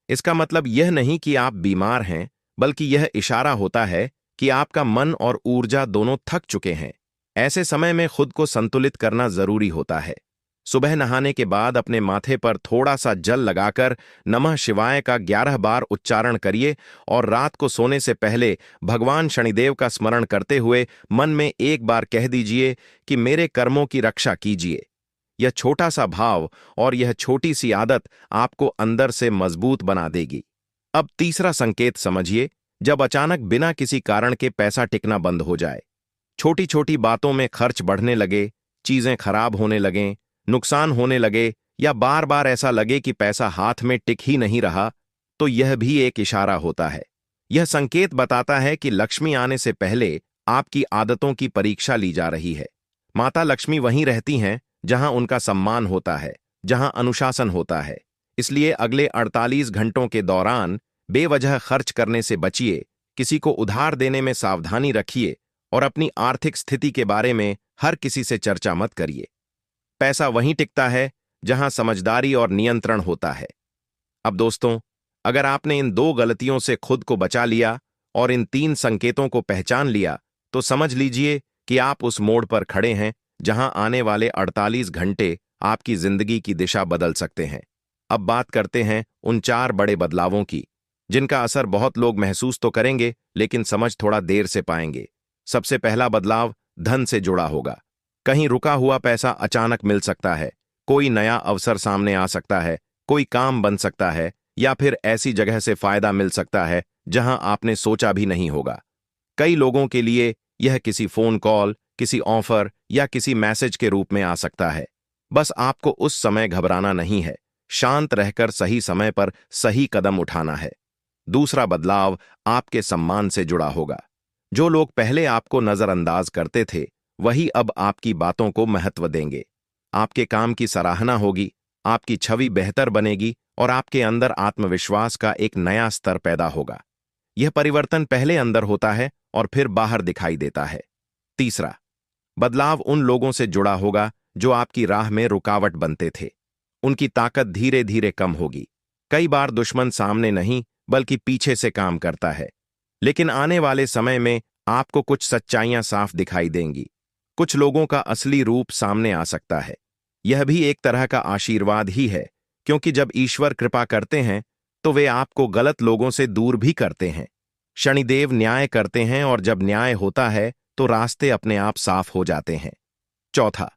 इसका मतलब यह नहीं कि आप बीमार हैं, बल्कि यह इशारा होता है कि आपका मन और ऊर्जा दोनों थक चुके हैं। ऐसे समय में खुद को संतुलित करना जरूरी होता है। सुबह नहाने के बाद अपने माथे पर थोड़ा सा जल लगाकर नमः शिवाय का 11 बार उच्चारण करिए और रात को सोने से पहले भगवान शनिदेव का स्मरण करते हुए मन में एक बार कह दीजिए कि मेरे कर्मों की रक्षा कीजिए। यह छोटा सा भाव और यह छोटी सी आदत आपको अंदर से मजबूत बना देगी। अब तीसरा संकेत समझिए, जब अचानक बिना किसी कारण के पैसा टिकना बंद हो जाए, छोटी छोटी बातों में खर्च बढ़ने लगे, चीजें खराब होने लगें, नुकसान होने लगे या बार बार ऐसा लगे कि पैसा हाथ में टिक ही नहीं रहा, तो यह भी एक इशारा होता है। यह संकेत बताता है कि लक्ष्मी आने से पहले आपकी आदतों की परीक्षा ली जा रही है। माता लक्ष्मी वहीं रहती हैं जहां उनका सम्मान होता है, जहां अनुशासन होता है। इसलिए अगले 48 घंटों के दौरान बेवजह खर्च करने से बचिए, किसी को उधार देने में सावधानी रखिए और अपनी आर्थिक स्थिति के बारे में हर किसी से चर्चा मत करिए। पैसा वहीं टिकता है जहां समझदारी और नियंत्रण होता है। अब दोस्तों, अगर आपने इन 2 गलतियों से खुद को बचा लिया और इन 3 संकेतों को पहचान लिया, तो समझ लीजिए कि आप उस मोड़ पर खड़े हैं जहां आने वाले 48 घंटे आपकी जिंदगी की दिशा बदल सकते हैं। अब बात करते हैं उन 4 बड़े बदलावों की, जिनका असर बहुत लोग महसूस तो करेंगे, लेकिन समझ थोड़ा देर से पाएंगे। सबसे पहला बदलाव धन से जुड़ा होगा। कहीं रुका हुआ पैसा अचानक मिल सकता है, कोई नया अवसर सामने आ सकता है, कोई काम बन सकता है या फिर ऐसी जगह से फायदा मिल सकता है जहां आपने सोचा भी नहीं होगा। कई लोगों के लिए यह किसी फोन कॉल, किसी ऑफर या किसी मैसेज के रूप में आ सकता है। बस आपको उस समय घबराना नहीं है, शांत रहकर सही समय पर सही कदम उठाना है। दूसरा बदलाव आपके सम्मान से जुड़ा होगा। जो लोग पहले आपको नजरअंदाज करते थे, वही अब आपकी बातों को महत्व देंगे। आपके काम की सराहना होगी, आपकी छवि बेहतर बनेगी और आपके अंदर आत्मविश्वास का एक नया स्तर पैदा होगा। यह परिवर्तन पहले अंदर होता है और फिर बाहर दिखाई देता है। तीसरा बदलाव उन लोगों से जुड़ा होगा जो आपकी राह में रुकावट बनते थे। उनकी ताकत धीरे धीरे कम होगी। कई बार दुश्मन सामने नहीं बल्कि पीछे से काम करता है, लेकिन आने वाले समय में आपको कुछ सच्चाइयां साफ दिखाई देंगी। कुछ लोगों का असली रूप सामने आ सकता है। यह भी एक तरह का आशीर्वाद ही है, क्योंकि जब ईश्वर कृपा करते हैं तो वे आपको गलत लोगों से दूर भी करते हैं। शनिदेव न्याय करते हैं और जब न्याय होता है तो रास्ते अपने आप साफ हो जाते हैं। चौथा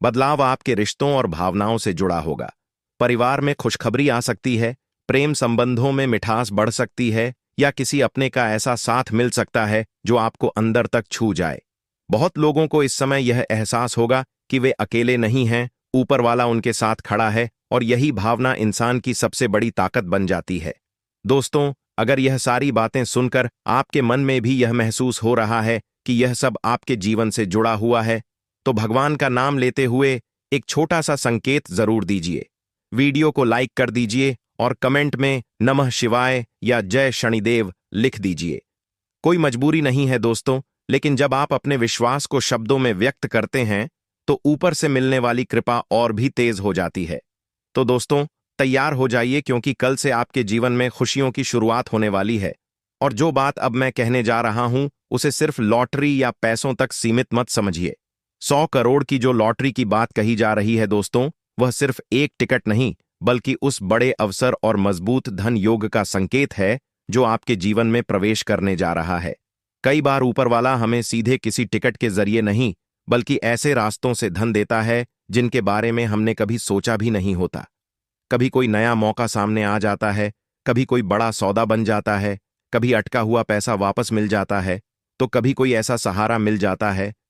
बदलाव आपके रिश्तों और भावनाओं से जुड़ा होगा। परिवार में खुशखबरी आ सकती है, प्रेम संबंधों में मिठास बढ़ सकती है या किसी अपने का ऐसा साथ मिल सकता है जो आपको अंदर तक छू जाए। बहुत लोगों को इस समय यह एहसास होगा कि वे अकेले नहीं हैं, ऊपर वाला उनके साथ खड़ा है और यही भावना इंसान की सबसे बड़ी ताकत बन जाती है। दोस्तों, अगर यह सारी बातें सुनकर आपके मन में भी यह महसूस हो रहा है कि यह सब आपके जीवन से जुड़ा हुआ है, तो भगवान का नाम लेते हुए एक छोटा सा संकेत जरूर दीजिए। वीडियो को लाइक कर दीजिए और कमेंट में नमः शिवाय या जय शनिदेव लिख दीजिए। कोई मजबूरी नहीं है दोस्तों, लेकिन जब आप अपने विश्वास को शब्दों में व्यक्त करते हैं तो ऊपर से मिलने वाली कृपा और भी तेज हो जाती है। तो दोस्तों, तैयार हो जाइए, क्योंकि कल से आपके जीवन में खुशियों की शुरुआत होने वाली है। और जो बात अब मैं कहने जा रहा हूं, उसे सिर्फ लॉटरी या पैसों तक सीमित मत समझिए। 100 करोड़ की जो लॉटरी की बात कही जा रही है दोस्तों, वह सिर्फ एक टिकट नहीं, बल्कि उस बड़े अवसर और मजबूत धन योग का संकेत है जो आपके जीवन में प्रवेश करने जा रहा है। कई बार ऊपर वाला हमें सीधे किसी टिकट के जरिए नहीं, बल्कि ऐसे रास्तों से धन देता है जिनके बारे में हमने कभी सोचा भी नहीं होता। कभी कोई नया मौका सामने आ जाता है, कभी कोई बड़ा सौदा बन जाता है, कभी अटका हुआ पैसा वापस मिल जाता है, तो कभी कोई ऐसा सहारा मिल जाता है